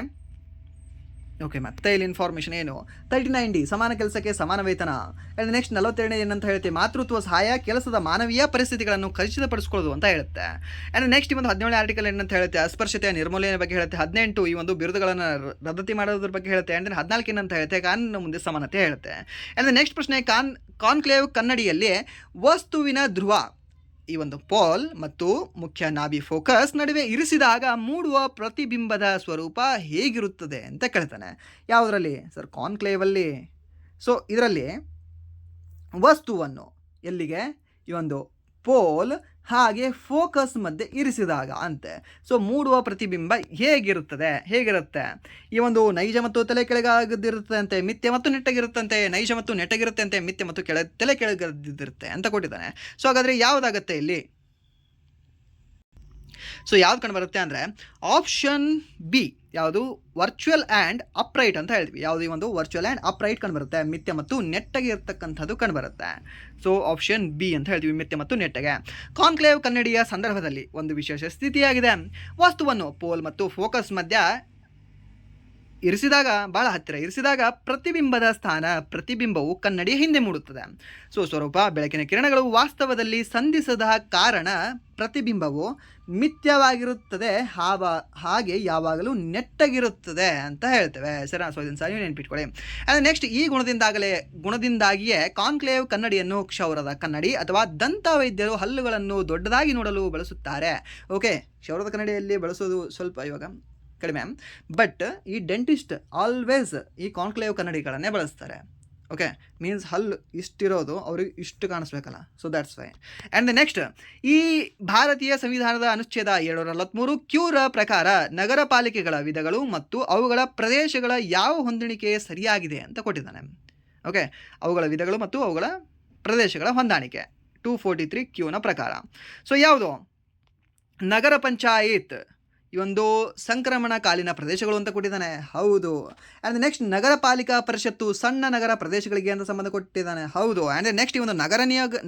ಓಕೆ, ಮತ್ತೆ ಇಲ್ಲಿ ಇನ್ಫಾರ್ಮೇಷನ್ ಏನು? 39D ಸಮಾನ ಕೆಲಸಕ್ಕೆ ಸಮಾನ ವೇತನ. ಆ್ಯಂಡ್ ನೆಕ್ಸ್ಟ್ 42 ಏನಂತ ಹೇಳುತ್ತೆ? ಮಾತೃತ್ವ ಸಹಾಯ, ಕೆಲಸದ ಮಾನವೀಯ ಪರಿಸ್ಥಿತಿಗಳನ್ನು ಖಚಿತಪಡಿಸಿಕೊಳ್ಳೋದು ಅಂತ ಹೇಳುತ್ತೆ. ಆ್ಯಂಡ್ ನೆಕ್ಸ್ಟ್ ಈ ಒಂದು 17 ಆರ್ಟಿಕಲ್ ಏನಂತ ಹೇಳುತ್ತೆ? ಅಸ್ಪೃಶ್ಯತೆಯ ನಿರ್ಮೂಲನೆ ಬಗ್ಗೆ ಹೇಳುತ್ತೆ. 18 ಈ ಒಂದು ಬಿರುದುಗಳನ್ನು ರದ್ದತಿ ಮಾಡೋದ್ರ ಬಗ್ಗೆ ಹೇಳುತ್ತೆ. ಆ್ಯಂಡ್ 14 ಏನಂತ ಹೇಳುತ್ತೆ? ಕಾನೂನಿನ ಮುಂದೆ ಸಮಾನತೆ ಹೇಳುತ್ತೆ. ಆ್ಯಂಡ್ ನೆಕ್ಸ್ಟ್ ಪ್ರಶ್ನೆ, ಕಾನ್ಕ್ಲೇವ್ ಕನ್ನಡಿಯಲ್ಲಿ ವಸ್ತುವಿನ ಧ್ರುವ ಈ ಒಂದು ಪೋಲ್ ಮತ್ತು ಮುಖ್ಯ ನಾಭಿ ಫೋಕಸ್ ನಡುವೆ ಇರಿಸಿದಾಗ ಮೂಡುವ ಪ್ರತಿಬಿಂಬದ ಸ್ವರೂಪ ಹೇಗಿರುತ್ತದೆ ಅಂತ ಕೇಳ್ತಾನೆ. ಯಾವುದರಲ್ಲಿ ಸರ್? ಕಾನ್ಕ್ಲೇವಲ್ಲಿ. ಸೊ ಇದರಲ್ಲಿ ವಸ್ತುವನ್ನು ಎಲ್ಲಿಗೆ? ಈ ಒಂದು ಪೋಲ್ ಹಾಗೆ ಫೋಕಸ್ ಮಧ್ಯೆ ಇರಿಸಿದಾಗ ಅಂತೆ. ಸೊ ಮೂಡುವ ಪ್ರತಿಬಿಂಬ ಹೇಗಿರುತ್ತೆ? ಈ ಒಂದು ನೈಜ ಮತ್ತು ತಲೆ ಕೆಳಗಾಗದಿರುತ್ತೆ ಅಂತೆ, ಮಿಥ್ಯ ಮತ್ತು ನೆಟ್ಟಗಿರುತ್ತಂತೆ, ನೈಜ ಮತ್ತು ನೆಟ್ಟಗಿರುತ್ತೆ ಅಂತೆ, ಮಿಥ್ಯ ಮತ್ತು ತಲೆ ಕೆಳಗದಿರುತ್ತೆ ಅಂತ ಕೊಟ್ಟಿದ್ದಾನೆ. ಸೊ ಹಾಗಾದರೆ ಯಾವುದಾಗತ್ತೆ ಇಲ್ಲಿ? ಸೊ ಯಾವ್ದು ಕಂಡು ಬರುತ್ತೆ ಅಂದರೆ ಆಪ್ಷನ್ ಬಿ. ಯಾವುದು? ವರ್ಚುವಲ್ ಆ್ಯಂಡ್ ಅಪ್ರೈಟ್ ಅಂತ ಹೇಳ್ತೀವಿ. ಯಾವುದು? ಈ ಒಂದು ವರ್ಚುವಲ್ ಆ್ಯಂಡ್ ಅಪ್ರೈಟ್ ಕಂಡು ಬರುತ್ತೆ, ಮಿಥ್ಯ ಮತ್ತು ನೆಟ್ಟಗೆ ಇರ್ತಕ್ಕಂಥದ್ದು ಕಂಡು ಬರುತ್ತೆ. ಸೊ ಆಪ್ಷನ್ ಬಿ ಅಂತ ಹೇಳ್ತೀವಿ, ಮಿಥ್ಯ ಮತ್ತು ನೆಟ್ಟಗೆ. ಕಾನ್ಕ್ಲೇವ್ ಕನ್ನಡಿಯ ಸಂದರ್ಭದಲ್ಲಿ ಒಂದು ವಿಶೇಷ ಸ್ಥಿತಿಯಾಗಿದೆ. ವಸ್ತುವನ್ನು ಪೋಲ್ ಮತ್ತು ಫೋಕಸ್ ಮಧ್ಯ ಇರಿಸಿದಾಗ, ಭಾಳ ಹತ್ತಿರ ಇರಿಸಿದಾಗ ಪ್ರತಿಬಿಂಬವು ಕನ್ನಡಿಯ ಹಿಂದೆ ಮೂಡುತ್ತದೆ. ಸೊ ಸ್ವರೂಪ ಬೆಳಕಿನ ಕಿರಣಗಳು ವಾಸ್ತವದಲ್ಲಿ ಸಂಧಿಸದ ಕಾರಣ ಪ್ರತಿಬಿಂಬವು ಮಿಥ್ಯವಾಗಿರುತ್ತದೆ, ಹಾಗೆ ಯಾವಾಗಲೂ ನೆಟ್ಟಗಿರುತ್ತದೆ ಅಂತ ಹೇಳ್ತೇವೆ. ಸರಿ, ಸೊ ಇದನ್ನು ಸರಿ ನೆನ್ಪಿಟ್ಕೊಳ್ಳಿ. ಆ್ಯಂಡ್ ನೆಕ್ಸ್ಟ್, ಈ ಗುಣದಿಂದಾಗಿಯೇ ಕಾನ್ಕ್ಲೇವ್ ಕನ್ನಡಿಯನ್ನು ಕ್ಷೌರದ ಕನ್ನಡಿ ಅಥವಾ ದಂತ ವೈದ್ಯರು ಹಲ್ಲುಗಳನ್ನು ದೊಡ್ಡದಾಗಿ ನೋಡಲು ಬಳಸುತ್ತಾರೆ. ಓಕೆ, ಕ್ಷೌರದ ಕನ್ನಡಿಯಲ್ಲಿ ಬಳಸೋದು ಸ್ವಲ್ಪ ಇವಾಗ ಕಡಿಮೆ, ಬಟ್ ಈ ಡೆಂಟಿಸ್ಟ್ ಆಲ್ವೇಸ್ ಈ ಕಾನ್ಕ್ಲೇವ್ ಕನ್ನಡಿಗಳನ್ನೇ ಬಳಸ್ತಾರೆ. ಓಕೆ, ಮೀನ್ಸ್ ಹಲ್ಲು ಇಷ್ಟಿರೋದು ಅವ್ರಿಗೆ ಇಷ್ಟು ಕಾಣಿಸ್ಬೇಕಲ್ಲ, so that's why. And next, ಈ ಭಾರತೀಯ ಸಂವಿಧಾನದ ಅನುಚ್ಛೇದ 743 ಕ್ಯೂರ ಪ್ರಕಾರ ನಗರ ಪಾಲಿಕೆಗಳ ವಿಧಗಳು ಮತ್ತು ಅವುಗಳ ಪ್ರದೇಶಗಳ ಯಾವ ಹೊಂದಾಣಿಕೆ ಸರಿಯಾಗಿದೆ ಅಂತ ಕೊಟ್ಟಿದ್ದಾನೆ. ಓಕೆ, ಅವುಗಳ ವಿಧಗಳು ಮತ್ತು ಅವುಗಳ ಪ್ರದೇಶಗಳ ಹೊಂದಾಣಿಕೆ 243 ಕ್ಯೂನ ಪ್ರಕಾರ. ಸೊ ಯಾವುದು? ನಗರ ಪಂಚಾಯತ್ ಈ ಒಂದು ಸಂಕ್ರಮಣಕಾಲೀನ ಪ್ರದೇಶಗಳು ಅಂತ ಕೊಟ್ಟಿದ್ದಾನೆ. ಹೌದು. ಆ್ಯಂಡ್ ನೆಕ್ಸ್ಟ್, ನಗರ ಪಾಲಿಕಾ ಪರಿಷತ್ತು ಸಣ್ಣ ನಗರ ಪ್ರದೇಶಗಳಿಗೆ ಅಂತ ಸಂಬಂಧ ಕೊಟ್ಟಿದ್ದಾನೆ. ಹೌದು. ಆ್ಯಂಡ್ ನೆಕ್ಸ್ಟ್, ಈ ಒಂದು ನಗರ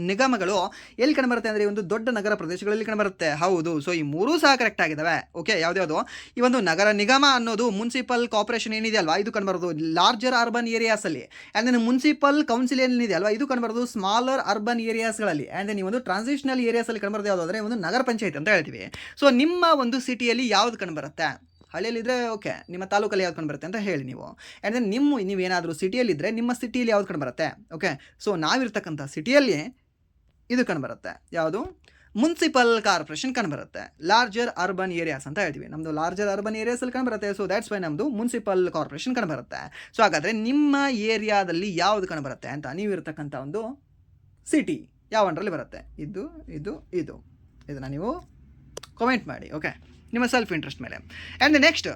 ನಿಗಮಗಳು ಎಲ್ಲಿ ಕಂಡುಬರುತ್ತೆ ಅಂದರೆ ಈ ಒಂದು ದೊಡ್ಡ ನಗರ ಪ್ರದೇಶಗಳಲ್ಲಿ ಕಂಡುಬರುತ್ತೆ. ಹೌದು. ಸೊ ಈ ಮೂರೂ ಸಹ ಕರೆಕ್ಟ್ ಆಗಿದ್ದಾವೆ. ಓಕೆ, ಯಾವ್ದು? ಈ ಒಂದು ನಗರ ನಿಗಮ ಅನ್ನೋದು ಮುನ್ಸಿಪಲ್ ಕಾರ್ಪೊರೇಷನ್ ಏನಿದೆ ಅಲ್ವಾ, ಇದು ಕಂಡುಬರೋದು ಲಾರ್ಜರ್ ಅರ್ಬನ್ ಏರಿಯಾಸಲ್ಲಿ. ಆ್ಯಂಡ್ ದೆನ್ ಮುನ್ಸಿಪಲ್ ಕೌನ್ಸಿಲ್ ಏನಿದೆ ಅಲ್ವಾ, ಇದು ಕಂಡುಬರೋದು ಸ್ಮಾಲರ್ ಅರ್ಬನ್ ಏರಿಯಾಸ್ಗಳಲ್ಲಿ. ಆ್ಯಂಡ್ ದೆನ್ ಈ ಒಂದು ಟ್ರಾನ್ಸಿಷನಲ್ ಏರಿಯಾಸಲ್ಲಿ ಕಂಡುಬರೋದು ಯಾವುದು ಅಂದರೆ ಒಂದು ನಗರ ಪಂಚಾಯತ್ ಅಂತ ಹೇಳ್ತೀವಿ. ಸೊ ನಿಮ್ಮ ಒಂದು ಸಿಟಿಯಲ್ಲಿ ಯಾವ್ದು ಕಂಡುಬರುತ್ತೆ? ಹಳ್ಳಿಯಲ್ಲಿದ್ದರೆ ಓಕೆ, ನಿಮ್ಮ ತಾಲೂಕಲ್ಲಿ ಯಾವ್ದು ಕಂಡುಬರುತ್ತೆ ಅಂತ ಹೇಳಿ ನೀವು. ಆ್ಯಂಡ್ ದೆನ್ ನೀವೇನಾದರೂ ಸಿಟಿಯಲ್ಲಿದ್ದರೆ ನಿಮ್ಮ ಸಿಟಿಯಲ್ಲಿ ಯಾವ್ದು ಕಂಡುಬರುತ್ತೆ? ಓಕೆ, ಸೊ ನಾವಿರ್ತಕ್ಕಂಥ ಸಿಟಿಯಲ್ಲಿ ಇದು ಕಂಡುಬರುತ್ತೆ. ಯಾವುದು? ಮುನ್ಸಿಪಲ್ ಕಾರ್ಪೊರೇಷನ್ ಕಂಡುಬರುತ್ತೆ. ಲಾರ್ಜರ್ ಅರ್ಬನ್ ಏರಿಯಾಸ್ ಅಂತ ಹೇಳ್ತೀವಿ. ನಮ್ಮದು ಲಾರ್ಜರ್ ಅರ್ಬನ್ ಏರಿಯಾಸಲ್ಲಿ ಕಂಡುಬರುತ್ತೆ. ಸೊ ದ್ಯಾಟ್ಸ್ ವೈ ನಮ್ಮದು ಮುನ್ಸಿಪಲ್ ಕಾರ್ಪೊರೇಷನ್ ಕಂಡುಬರುತ್ತೆ. ಸೊ ಹಾಗಾದರೆ ನಿಮ್ಮ ಏರಿಯಾದಲ್ಲಿ ಯಾವುದು ಕಂಡುಬರುತ್ತೆ ಅಂತ ನೀವಿರ್ತಕ್ಕಂಥ ಒಂದು ಸಿಟಿ ಯಾವೊಂದರಲ್ಲಿ ಬರುತ್ತೆ? ಇದನ್ನು ನೀವು ಕಮೆಂಟ್ ಮಾಡಿ. ಓಕೆ, ನಿಮ್ಮ ಸೆಲ್ಫ್ ಇಂಟ್ರೆಸ್ಟ್ ಮೇಲೆ. ಆ್ಯಂಡ್ ನೆಕ್ಸ್ಟ್,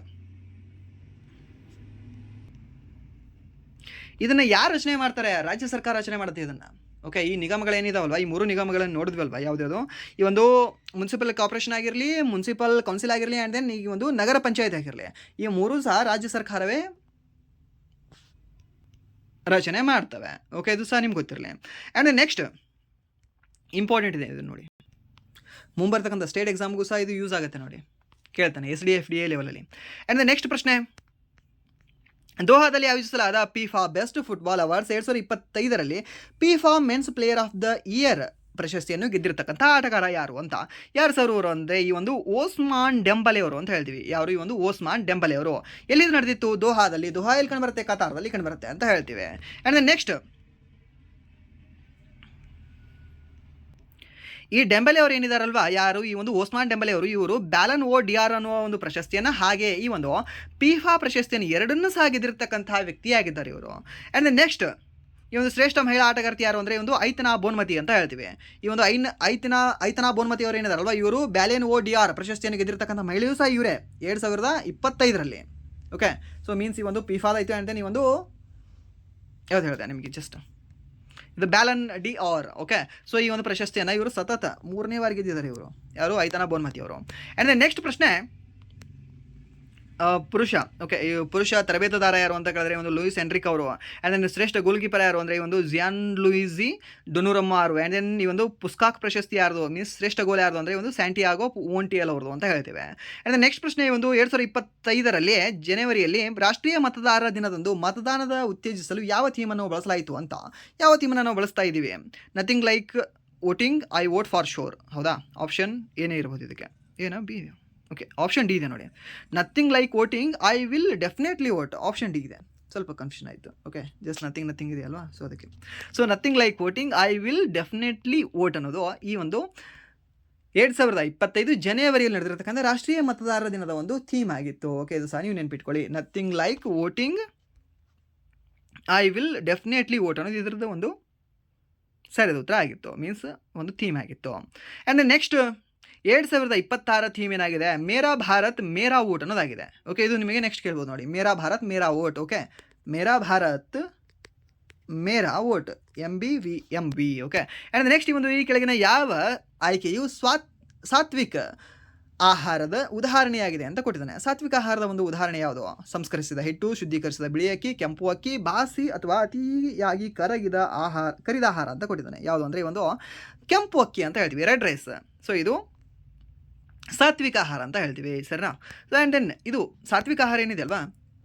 ಇದನ್ನು ಯಾರು ರಚನೆ ಮಾಡ್ತಾರೆ? ರಾಜ್ಯ ಸರ್ಕಾರ ರಚನೆ ಮಾಡುತ್ತೆ ಇದನ್ನು. ಓಕೆ, ಈ ನಿಗಮಗಳೇನಿದಾವಲ್ವ, ಈ ಮೂರು ನಿಗಮಗಳನ್ನು ನೋಡಿದ್ವಲ್ವ, ಯಾವುದ್ಯಾವುದು? ಈ ಒಂದು ಮುನ್ಸಿಪಲ್ ಕಾರ್ಪೊರೇಷನ್ ಆಗಿರಲಿ, ಮುನ್ಸಿಪಲ್ ಕೌನ್ಸಿಲ್ ಆಗಿರಲಿ, ಆ್ಯಂಡ್ ದೆನ್ ಈ ಒಂದು ನಗರ ಪಂಚಾಯತ್ ಆಗಿರಲಿ, ಈ ಮೂರೂ ಸಹ ರಾಜ್ಯ ಸರ್ಕಾರವೇ ರಚನೆ ಮಾಡ್ತವೆ. ಓಕೆ, ಇದು ಸಹ ನಿಮ್ಗೆ ಗೊತ್ತಿರಲಿ. ಆ್ಯಂಡ್ ನೆಕ್ಸ್ಟ್ ಇಂಪಾರ್ಟೆಂಟ್ ಇದೆ, ಇದನ್ನು ನೋಡಿ. ಮುಂಬರ್ತಕ್ಕಂಥ ಸ್ಟೇಟ್ ಎಕ್ಸಾಮ್ಗೂ ಸಹ ಇದು ಯೂಸ್ ಆಗುತ್ತೆ ನೋಡಿ, ಕೇಳ್ತಾನೆ SDFDA ಲೆವೆಲಲ್ಲಿ. ಆ್ಯಂಡ್ ನೆಕ್ಸ್ಟ್ ಪ್ರಶ್ನೆ, ದೋಹಾದಲ್ಲಿ ಆಯೋಜಿಸಲಾದ FIFA ಬೆಸ್ಟ್ ಫುಟ್ಬಾಲ್ ಅವಾರ್ಡ್ಸ್ 2025ರಲ್ಲಿ FIFA men's player of the year ಪ್ರಶಸ್ತಿಯನ್ನು ಗೆದ್ದಿರತಕ್ಕಂಥ ಆಟಗಾರ ಯಾರು ಅಂತ. ಯಾರು ಸರ್ ಅವರು ಅಂದರೆ ಈ ಒಂದು ಓಸ್ಮಾನ್ ಡೆಂಬಲೆ ಅವರು ಅಂತ ಹೇಳ್ತೀವಿ. ಯಾರು? ಈ ಒಂದು ಓಸ್ಮಾನ್ ಡೆಂಬಲೆ ಅವರು. ಎಲ್ಲಿದು ನಡೆದಿತ್ತು? ದೋಹಾದಲ್ಲಿ. ದೋಹಾ ಎಲ್ಲಿ ಕಂಡುಬರುತ್ತೆ? ಕತಾರ್ದಲ್ಲಿ ಕಂಡುಬರುತ್ತೆ ಅಂತ ಹೇಳ್ತೀವಿ. ಆ್ಯಂಡ್ ನೆಕ್ಸ್ಟ್, ಈ ಡೆಂಬಲೆ ಅವರು ಏನಿದಾರಲ್ವಾ, ಯಾರು? ಈ ಒಂದು ಓಸ್ಮಾನ್ ಡೆಂಬಲೆ ಅವರು, ಇವರು ಬ್ಯಾಲನ್ ಓ ಡಿಆರ್ ಅನ್ನುವ ಒಂದು ಪ್ರಶಸ್ತಿಯನ್ನು, ಹಾಗೆ ಈ ಒಂದು FIFA ಪ್ರಶಸ್ತಿಯನ್ನು ಎರಡನ್ನೂ ಸಹ ಗೆದ್ದಿರತಕ್ಕಂತಹ ವ್ಯಕ್ತಿಯಾಗಿದ್ದಾರೆ ಇವರು. ಆ್ಯಂಡ್ ನೆಕ್ಸ್ಟ್, ಈ ಒಂದು ಶ್ರೇಷ್ಠ ಮಹಿಳಾ ಆಟಗಾರ್ತಿ ಯಾರು ಅಂದರೆ ಒಂದು ಐತನಾ ಬೋನ್ಮತಿ ಅಂತ ಹೇಳ್ತೀವಿ. ಈ ಒಂದು ಐತನಾ ಬೋನ್ಮತಿ ಅವರು ಏನಿದಾರಲ್ವ, ಇವರು ಬ್ಯಾಲೆನ್ ಓ ಡಿಆರ್ ಪ್ರಶಸ್ತಿಯನ್ನು ಗೆದ್ದಿರತಕ್ಕಂಥ ಮಹಿಳೆಯೂ ಸಹ ಇವರೇ 2025ರಲ್ಲಿ. ಓಕೆ, ಸೊ ಮೀನ್ಸ್ ಈ ಒಂದು FIFA ಆಯಿತು. ಆ್ಯಂಡ್ ನೀವು ಒಂದು ಯಾವ್ದು ಹೇಳಿದೆ ನಿಮಗೆ ಜಸ್ಟ್ ಇದು ಬ್ಯಾಲನ್ ಡಿ ಆರ್. ಓಕೆ, ಸೊ ಈ ಒಂದು ಪ್ರಶಸ್ತಿಯನ್ನು ಇವರು ಸತತ 3ನೇ ಬಾರಿ ಗೆದ್ದಿದ್ದಾರೆ ಇವರು. ಯಾರು? ಐತನಾ ಬೋನ್ಮತಿ ಅವರು. ಆ್ಯಂಡ್ ನೆಕ್ಸ್ಟ್ ಪ್ರಶ್ನೆ, ಪುರುಷ. ಓಕೆ, ಈ ಪುರುಷ ತರಬೇತುದಾರ ಯಾರು ಅಂತ ಕೇಳಿದ್ರೆ ಒಂದು ಲೂಯಿಸ್ ಎನ್ರಿಕ್ ಅವರು. ಆ್ಯಂಡ್ ದೆನ್ ಶ್ರೇಷ್ಠ ಗೋಲ್ ಕೀಪರ್ ಯಾರು ಅಂದರೆ ಈ ಒಂದು ಜಿಯಾನ್ ಲೂಯಿಸಿ ಡೊನುರಮ್ಮ ಅವರು. ಆ್ಯಂಡ್ ದೆನ್ ಈ ಒಂದು ಪುಸ್ಕಾಕ್ ಪ್ರಶಸ್ತಿ ಯಾರ್ದು, ಮೀನ್ಸ್ ಶ್ರೇಷ್ಠ ಗೋಲ್ ಯಾರ್ದು ಅಂದರೆ ಒಂದು ಸ್ಯಾಂಟಿಯಾಗೋ ಓಂಟಿಯಲ್ ಅವ್ರದ್ದು ಅಂತ ಹೇಳ್ತೇವೆ. ಆ್ಯಂಡ್ ನೆಕ್ಸ್ಟ್ ಪ್ರಶ್ನೆ, ಈ ಒಂದು 2025ರಲ್ಲಿ ಜನವರಿಯಲ್ಲಿ ರಾಷ್ಟ್ರೀಯ ಮತದಾರರ ದಿನದಂದು ಮತದಾನದ ಉತ್ತೇಜಿಸಲು ಯಾವ ಥೀಮನ್ನು ಬಳಸಲಾಯಿತು ಅಂತ. ಯಾವ ಥೀಮನ್ನು ನಾವು ಬಳಸ್ತಾ ಇದ್ದೀವಿ? Nothing like voting, I vote for sure. ಹೌದಾ? ಆಪ್ಷನ್ ಏನೇ ಇರ್ಬೋದು ಇದಕ್ಕೆ, ಏನೋ ಬಿ. ಓಕೆ, ಆಪ್ಷನ್ ಡಿ ಇದೆ ನೋಡಿ. Nothing like voting, I will definitely vote. Option D ಇದೆ. ಸ್ವಲ್ಪ ಕನ್ಫ್ಯೂಷನ್ ಆಯಿತು. ಓಕೆ, ಜಸ್ಟ್ ನಥಿಂಗ್ ಇದೆಯಲ್ವಾ, ಸೊ ಅದಕ್ಕೆ. So nothing like voting, I will definitely vote ಅನ್ನೋದು ಈ ಒಂದು 2025 ಜನವರಿಯಲ್ಲಿ ನಡೆದಿರತಕ್ಕಂಥ ರಾಷ್ಟ್ರೀಯ ಮತದಾರರ ದಿನದ ಒಂದು ಥೀಮ್ ಆಗಿತ್ತು. ಓಕೆ, ಇದು ಸಹ ನೀವು ನೆನ್ಪಿಟ್ಕೊಳ್ಳಿ. Nothing like voting, I will definitely vote ಅನ್ನೋದು ಇದರದ್ದು ಒಂದು ಸರಿಯಾದ ಉತ್ತರ ಆಗಿತ್ತು. ಮೀನ್ಸ್ ಒಂದು ಥೀಮ್ ಆಗಿತ್ತು. ಆ್ಯಂಡ್ ನೆಕ್ಸ್ಟ್ 2026 ಥೀಮ್ ಏನಾಗಿದೆ, ಮೇರಾ ಭಾರತ್ ಮೇರಾ ವೋಟ್ ಅನ್ನೋದಾಗಿದೆ. ಓಕೆ, ಇದು ನಿಮಗೆ ನೆಕ್ಸ್ಟ್ ಕೇಳ್ಬೋದು ನೋಡಿ. Mera Bharat Mera vote. Okay, Mera Bharat Mera vote, MBV. Okay, and next ಈ ಕೆಳಗಿನ ಯಾವ ಆಯ್ಕೆಯು ಸಾತ್ವಿಕ ಆಹಾರದ ಉದಾಹರಣೆಯಾಗಿದೆ ಅಂತ ಕೊಟ್ಟಿದ್ದಾನೆ. ಸಾತ್ವಿಕ ಆಹಾರದ ಒಂದು ಉದಾಹರಣೆ ಯಾವುದು? ಸಂಸ್ಕರಿಸಿದ ಹಿಟ್ಟು, ಶುದ್ಧೀಕರಿಸಿದ ಬಿಳಿ ಅಕ್ಕಿ, ಕೆಂಪು ಅಕ್ಕಿ, ಬಾಸಿ ಅಥವಾ ಅತಿಯಾಗಿ ಕರಿದ ಆಹಾರ ಅಂತ ಕೊಟ್ಟಿದ್ದಾನೆ. ಯಾವುದು ಅಂದರೆ ಒಂದು ಕೆಂಪು ಅಕ್ಕಿ ಅಂತ ಹೇಳ್ತೀವಿ, ರೆಡ್ ರೈಸ್. ಸೊ ಇದು ಸಾತ್ವಿಕ ಆಹಾರ ಅಂತ ಹೇಳ್ತೀವಿ, ಸರಿನಾ? ಸೊ ಆ್ಯಂಡ್ ದೆನ್ ಇದು ಸಾತ್ವಿಕ ಆಹಾರ ಏನಿದೆ ಅಲ್ವಾ,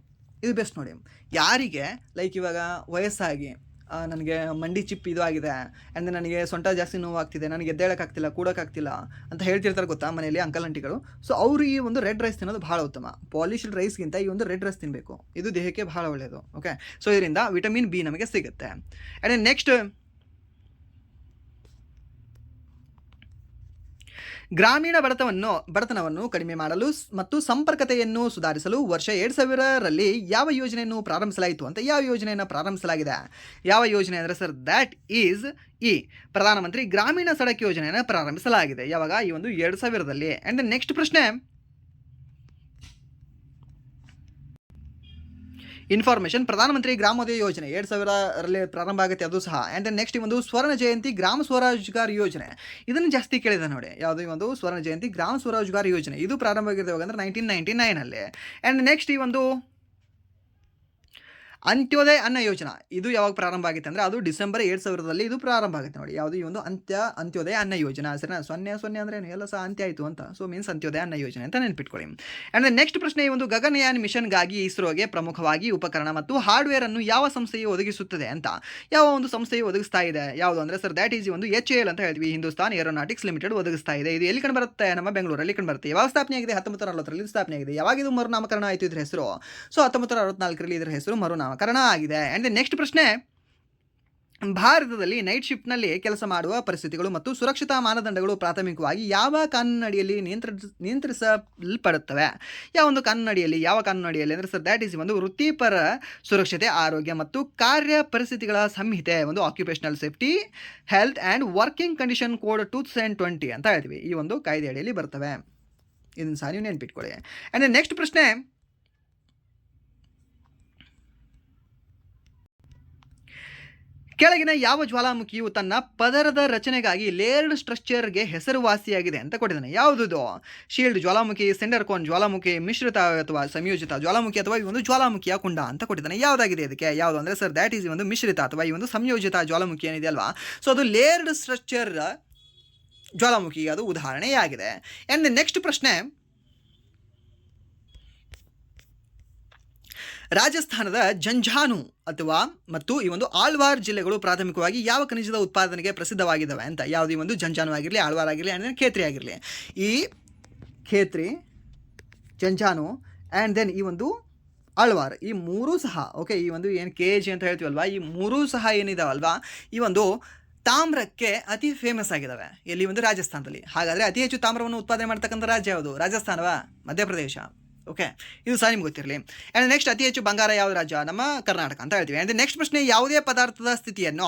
ಇದು ಬೆಸ್ಟ್ ನೋಡಿ. ಯಾರಿಗೆ ಲೈಕ್ ಇವಾಗ ವಯಸ್ಸಾಗಿ ನನಗೆ ಮಂಡಿ ಚಿಪ್ ಇದು ಆಗಿದೆ, ಆ್ಯಂಡ್ ನನಗೆ ಸೊಂಟ ಜಾಸ್ತಿ ನೋವಾಗ್ತಿದೆ, ನನಗೆ ಎದ್ದೇಳಕ್ಕಾಗ್ತಿಲ್ಲ, ಕೂಡೋಕ್ಕಾಗ್ತಿಲ್ಲ ಅಂತ ಹೇಳ್ತಿರ್ತಾರೆ ಗೊತ್ತಾ ಮನೆಯಲ್ಲಿ ಅಂಕಲ್ ಆಂಟಿಗಳು. ಸೊ ಅವರು ಈ ಒಂದು ರೆಡ್ ರೈಸ್ ತಿನ್ನೋದು ಭಾಳ ಉತ್ತಮ. ಪಾಲಿಶ್ಡ್ ರೈಸ್ಗಿಂತ ಈ ಒಂದು ರೆಡ್ ರೈಸ್ ತಿನ್ನಬೇಕು, ಇದು ದೇಹಕ್ಕೆ ಭಾಳ ಒಳ್ಳೆಯದು. ಓಕೆ, ಸೊ ಇದರಿಂದ ವಿಟಮಿನ್ ಬಿ ನಮಗೆ ಸಿಗುತ್ತೆ. ಆ್ಯಂಡ್ ನೆಕ್ಸ್ಟ್ ಗ್ರಾಮೀಣ ಬಡತನವನ್ನು ಕಡಿಮೆ ಮಾಡಲು ಮತ್ತು ಸಂಪರ್ಕತೆಯನ್ನು ಸುಧಾರಿಸಲು ವರ್ಷ 2000ರಲ್ಲಿ ಯಾವ ಯೋಜನೆಯನ್ನು ಪ್ರಾರಂಭಿಸಲಾಯಿತು ಅಂತ. ಯಾವ ಯೋಜನೆಯನ್ನು ಪ್ರಾರಂಭಿಸಲಾಗಿದೆ? ಯಾವ ಯೋಜನೆ ಅಂದರೆ ಸರ್, ದ್ಯಾಟ್ ಈಸ್ ಪ್ರಧಾನಮಂತ್ರಿ ಗ್ರಾಮೀಣ ಸಡಕ್ ಯೋಜನೆಯನ್ನು ಪ್ರಾರಂಭಿಸಲಾಗಿದೆ. ಯಾವಾಗ? ಈ ಒಂದು 2000ರಲ್ಲಿ. ಆ್ಯಂಡ್ ನೆಕ್ಸ್ಟ್ ಪ್ರಶ್ನೆ, ಇನ್ಫಾರ್ಮೇಷನ್ ಪ್ರಧಾನಮಂತ್ರಿ ಗ್ರಾಮೋದಯ ಯೋಜನೆ 2000ರಲ್ಲಿ ಪ್ರಾರಂಭ ಆಗುತ್ತೆ, ಅದು ಸಹ. ಆ್ಯಂಡ್ ನೆಕ್ಸ್ಟ್ ಈ ಒಂದು ಸ್ವರ್ಣ ಜಯಂತಿ ಗ್ರಾಮ ಸ್ವರೋಜ್ಗಾರ್ ಯೋಜನೆ, ಇದನ್ನು ಜಾಸ್ತಿ ಕೇಳಿದೆ ನೋಡಿ. ಯಾವುದು? ಈ ಒಂದು ಸ್ವರ್ಣ ಜಯಂತಿ ಗ್ರಾಮ ಸ್ವರೋಜ್ಗಾರ್ ಯೋಜನೆ, ಇದು ಪ್ರಾರಂಭ ಆಗಿರುತ್ತೆ ಯಾವಾಗ ಅಂದರೆ 1999ನಲ್ಲಿ. ಆ್ಯಂಡ್ ನೆಕ್ಸ್ಟ್ ಈ ಒಂದು ಅಂತ್ಯೋದಯ ಅನ್ನ ಯೋಜನಾ, ಇದು ಯಾವಾಗ ಪ್ರಾರಂಭ ಆಗುತ್ತೆ ಅಂದರೆ ಅದು ಡಿಸೆಂಬರ್ 2000ರಲ್ಲಿ ಇದು ಪ್ರಾರಂಭ ಆಗುತ್ತೆ ನೋಡಿ. ಯಾವುದು? ಈ ಒಂದು ಅಂತ್ಯೋದಯ ಅನ್ನ ಯೋಜನಾ, ಸರಿನಾ? 00 ಅಂದರೆ ಎಲ್ಲ ಸಹ ಅಂತ್ಯ ಆಯಿತು ಅಂತ. ಸೊ ಮೀನ್ಸ್ ಅಂತ್ಯೋದಯ ಅನ್ನ ಯೋಜನೆ ಅಂತ ನೆನ್ಪಿಟ್ಕೊಳ್ಳಿ. ಆ್ಯಂಡ್ ನೆಕ್ಸ್ಟ್ ಪ್ರಶ್ನೆ, ಈ ಒಂದು ಗಗನಯಾನ್ ಮಿಷನ್ಗಾಗಿ ಇಸ್ರೋಗೆ ಪ್ರಮುಖವಾಗಿ ಉಪಕರಣ ಮತ್ತು ಹಾರ್ಡ್ವೇರ್ ಅನ್ನು ಯಾವ ಸಂಸ್ಥೆಯು ಒದಗಿಸುತ್ತದೆ ಅಂತ. ಯಾವ ಒಂದು ಸಂಸ್ಥೆಯು ಒದಗಿಸ್ತಾ ಇದೆ? ಯಾವುದು ಅಂದರೆ ಸರ್, ದ್ಯಾಟ್ ಈಸ್ ಒಂದು HAL ಅಂತ ಹೇಳ್ತೀವಿ, ಹಿಂದೂಸ್ತಾನ್ ಏರೋನಾಟಿಕ್ಸ್ ಲಿಮಿಟೆಡ್ ಒದಗಿಸ್ತಾ ಇದೆ. ಇದು ಎಲ್ಲಿ ಕಂಡು ಬರುತ್ತೆ? ನಮ್ಮ ಬೆಂಗಳೂರಲ್ಲಿ ಕಂಡು ಬರುತ್ತೆ. ಯಾವಾಗ ಸ್ಥಾಪನೆ ಆಗಿದೆ? 1940ರಲ್ಲಿ ಸ್ಥಾಪನೆ ಆಗಿದೆ. ಯಾವಾಗ ಇದು ಮರುನಾಮಕರಣ ಆಯಿತು ಇದ್ರ ಹೆಸರು? ಸೊ 1964ರಲ್ಲಿ ಇದರ ಹೆಸರು ಮರುನಾಮಕರಣ ಆಗಿದೆ. ಆ್ಯಂಡ್ ನೆಕ್ಸ್ಟ್ ಪ್ರಶ್ನೆ, ಭಾರತದಲ್ಲಿ ನೈಟ್ ಶಿಫ್ಟ್ನಲ್ಲಿ ಕೆಲಸ ಮಾಡುವ ಪರಿಸ್ಥಿತಿಗಳು ಮತ್ತು ಸುರಕ್ಷತಾ ಮಾನದಂಡಗಳು ಪ್ರಾಥಮಿಕವಾಗಿ ಯಾವ ಕಾನೂನಡಿಯಲ್ಲಿ ನಿಯಂತ್ರಿಸಲ್ಪಡುತ್ತವೆ? ಯಾವ ಒಂದು ಕಾನೂನಡಿಯಲ್ಲಿ? ಯಾವ ಕಾನೂನಡಿಯಲ್ಲಿ ಅಂದರೆ ಸರ್, ದ್ಯಾಟ್ ಈಸ್ ಒಂದು ವೃತ್ತಿಪರ ಸುರಕ್ಷತೆ, ಆರೋಗ್ಯ ಮತ್ತು ಕಾರ್ಯ ಪರಿಸ್ಥಿತಿಗಳ ಸಂಹಿತೆ, ಒಂದು occupational safety, health and working condition code 2020 ಅಂತ ಹೇಳ್ತೀವಿ. ಈ ಒಂದು ಕಾಯ್ದೆ ಅಡಿಯಲ್ಲಿ ಬರ್ತವೆ. ಇದನ್ನು ಸಹ ನೀವು ನೆನ್ಪಿಟ್ಕೊಳ್ಳಿ. ಆ್ಯಂಡ್ ನೆಕ್ಸ್ಟ್ ಪ್ರಶ್ನೆ, ಕೆಳಗಿನ ಯಾವ ಜ್ವಾಲಾಮುಖಿಯು ತನ್ನ ಪದರದ ರಚನೆಗಾಗಿ ಲೇಯರ್ಡ್ ಸ್ಟ್ರಕ್ಚರ್ಗೆ ಹೆಸರುವಾಸಿಯಾಗಿದೆ ಅಂತ ಕೊಟ್ಟಿದ್ದಾನೆ? ಯಾವುದುದು? ಶೀಲ್ಡ್ ಜ್ವಾಲಾಮುಖಿ, ಸೆಂಡರ್ ಕೋನ್ ಜ್ವಾಲಾಮುಖಿ, ಮಿಶ್ರಿತ ಅಥವಾ ಸಂಯೋಜಿತ ಜ್ವಾಲಾಮುಖಿ ಅಥವಾ ಈ ಒಂದು ಜ್ವಾಲಾಮುಖಿಯ ಕುಂಡ ಅಂತ ಕೊಟ್ಟಿದ್ದಾನೆ. ಯಾವುದಾಗಿದೆ ಇದಕ್ಕೆ? ಯಾವುದು ಅಂದರೆ ಸರ್, ದ್ಯಾಟ್ ಈಸ್ ಒಂದು ಮಿಶ್ರಿತ ಅಥವಾ ಈ ಒಂದು ಸಂಯೋಜಿತ ಜ್ವಾಲಾಮುಖಿ ಏನಿದೆ ಅಲ್ವಾ, ಸೊ ಅದು ಲೇಯರ್ಡ್ ಸ್ಟ್ರಕ್ಚರ್ ಜ್ವಾಲಾಮುಖಿ ಅದು ಉದಾಹರಣೆಯಾಗಿದೆ. ಆ್ಯಂಡ್ ನೆಕ್ಸ್ಟ್ ಪ್ರಶ್ನೆ, ರಾಜಸ್ಥಾನದ ಜಂಝಾನು ಮತ್ತು ಈ ಒಂದು ಆಳ್ವಾರ್ ಜಿಲ್ಲೆಗಳು ಪ್ರಾಥಮಿಕವಾಗಿ ಯಾವ ಖನಿಜದ ಉತ್ಪಾದನೆಗೆ ಪ್ರಸಿದ್ಧವಾಗಿದ್ದಾವೆ ಅಂತ. ಯಾವುದು? ಈ ಒಂದು ಜಂಝಾನು ಆಗಿರಲಿ, ಆಳ್ವಾರ್ ಆಗಿರಲಿ, ಅಂದರೆ ಖೇತ್ರಿ ಆಗಿರಲಿ. ಈ ಖೇತ್ರಿ, ಜಂಝಾನು ಆ್ಯಂಡ್ ದೆನ್ ಈ ಒಂದು ಆಳ್ವಾರ್, ಈ ಮೂರೂ ಸಹ ಓಕೆ, ಈ ಒಂದು ಏನು KG ಅಂತ ಹೇಳ್ತೀವಲ್ವಾ, ಈ ಮೂರೂ ಸಹ ಏನಿದಾವಲ್ವಾ, ಈ ಒಂದು ತಾಮ್ರಕ್ಕೆ ಅತಿ ಫೇಮಸ್ ಆಗಿದ್ದಾವೆ. ಎಲ್ಲಿ? ಒಂದು ರಾಜಸ್ಥಾನದಲ್ಲಿ. ಹಾಗಾದರೆ ಅತಿ ಹೆಚ್ಚು ತಾಮ್ರವನ್ನು ಉತ್ಪಾದನೆ ಮಾಡ್ತಕ್ಕಂಥ ರಾಜ್ಯ ಯಾವುದು? ರಾಜಸ್ಥಾನವಾ? ಮಧ್ಯಪ್ರದೇಶ? ಓಕೆ, ಇದು ಸಹ ನಿಮ್ಗೆ ಗೊತ್ತಿರಲಿ. ಆ್ಯಂಡ್ ನೆಕ್ಸ್ಟ್, ಅತಿ ಹೆಚ್ಚು ಬಂಗಾರ ಯಾವ ರಾಜ್ಯ? ನಮ್ಮ ಕರ್ನಾಟಕ ಅಂತ ಹೇಳ್ತೀವಿ. ಆ್ಯಂಡ್ ನೆಕ್ಸ್ಟ್ ಪ್ರಶ್ನೆ, ಯಾವುದೇ ಪದಾರ್ಥದ ಸ್ಥಿತಿಯನ್ನು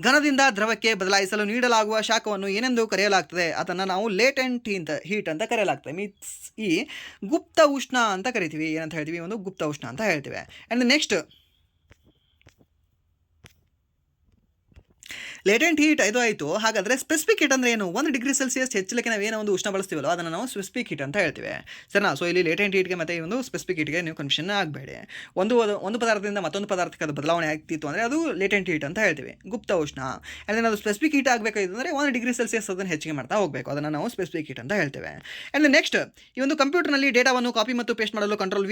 ಘನದಿಂದ ದ್ರವಕ್ಕೆ ಬದಲಾಯಿಸಲು ನೀಡಲಾಗುವ ಶಾಖವನ್ನು ಏನೆಂದು ಕರೆಯಲಾಗ್ತದೆ? ಅದನ್ನು ನಾವು ಲೇಟೆಂಟ್ ಹೀಟ್ ಅಂತ ಕರೆಯಲಾಗ್ತದೆ. ಮೀನ್ಸ್ ಈ ಗುಪ್ತ ಉಷ್ಣ ಅಂತ ಕರಿತೀವಿ. ಏನಂತ ಹೇಳ್ತೀವಿ? ಒಂದು ಗುಪ್ತ ಉಷ್ಣ ಅಂತ ಹೇಳ್ತೀವಿ. ಆ್ಯಂಡ್ ನೆಕ್ಸ್ಟ್, ಲೇಟೆಂಟ್ ಹೀಟ್ ಇದು ಆಯಿತು. ಹಾಗಾದರೆ ಸ್ಪೆಸಿಫಿಕ್ ಹೀಟ್ ಅಂದರೆ ಏನು? 1 ಡಿಗ್ರಿ ಸೆಲ್ಸಿಯಸ್ ಹೆಚ್ಚಲಿಕ್ಕೆ ನಾವು ಏನೋ ಒಂದು ಉಷ್ಣ ಬಳಸ್ತೀವಲ್ಲ, ಅದನ್ನು ನಾವು ಸ್ಪೆಸಿಫಿಕ್ ಹೀಟ್ ಅಂತ ಹೇಳ್ತೀವಿ, ಸರಿನಾ? ಸೊ ಇಲ್ಲಿ ಲೇಟೆಂಟ್ ಹೀಟ್ಗೆ ಮತ್ತು ಈ ಒಂದು ಸ್ಪೆಸಿಫಿಕ್ ಹೀಟ್ಗೆ ನೀವು ಕನ್ಫ್ಯೂಷನ್ ಆಗಬೇಡಿ. ಒಂದು ಪದಾರ್ಥದಿಂದ ಮತ್ತೊಂದು ಪದಾರ್ಥಕ್ಕೆ ಅದು ಬದಲಾವಣೆ ಆಗ್ತಿತ್ತು ಅಂದರೆ ಅದು ಲೇಟೆಂಟ್ ಹೀಟ್ ಅಂತ ಹೇಳ್ತೀವಿ, ಗುಪ್ತ ಉಷ್ಣ. ಆ್ಯಂಡ್ ಅದು ಸ್ಪೆಸಿಫಿಕ್ ಹೀಟ್ ಆಗಬೇಕಾಗಿತ್ತು ಅಂದರೆ 1 ಡಿಗ್ರಿ ಸೆಲ್ಸಿಯಸ್ ಅದನ್ನು ಹೆಚ್ಚಿಗೆ ಮಾಡ್ತಾ ಹೋಗಬೇಕು, ಅದನ್ನು ನಾವು ಸ್ಪೆಸಿಫಿಕ್ ಹೀಟ್ ಅಂತ ಹೇಳ್ತೇವೆ. ಆ್ಯಂಡ್ ನೆಕ್ಸ್ಟ್, ಈ ಒಂದು ಕಂಪ್ಯೂಟರ್ನಲ್ಲಿ ಡೇಟಾವನ್ನು ಕಾಪಿ ಮತ್ತು ಪೇಸ್ಟ್ ಮಾಡಲು control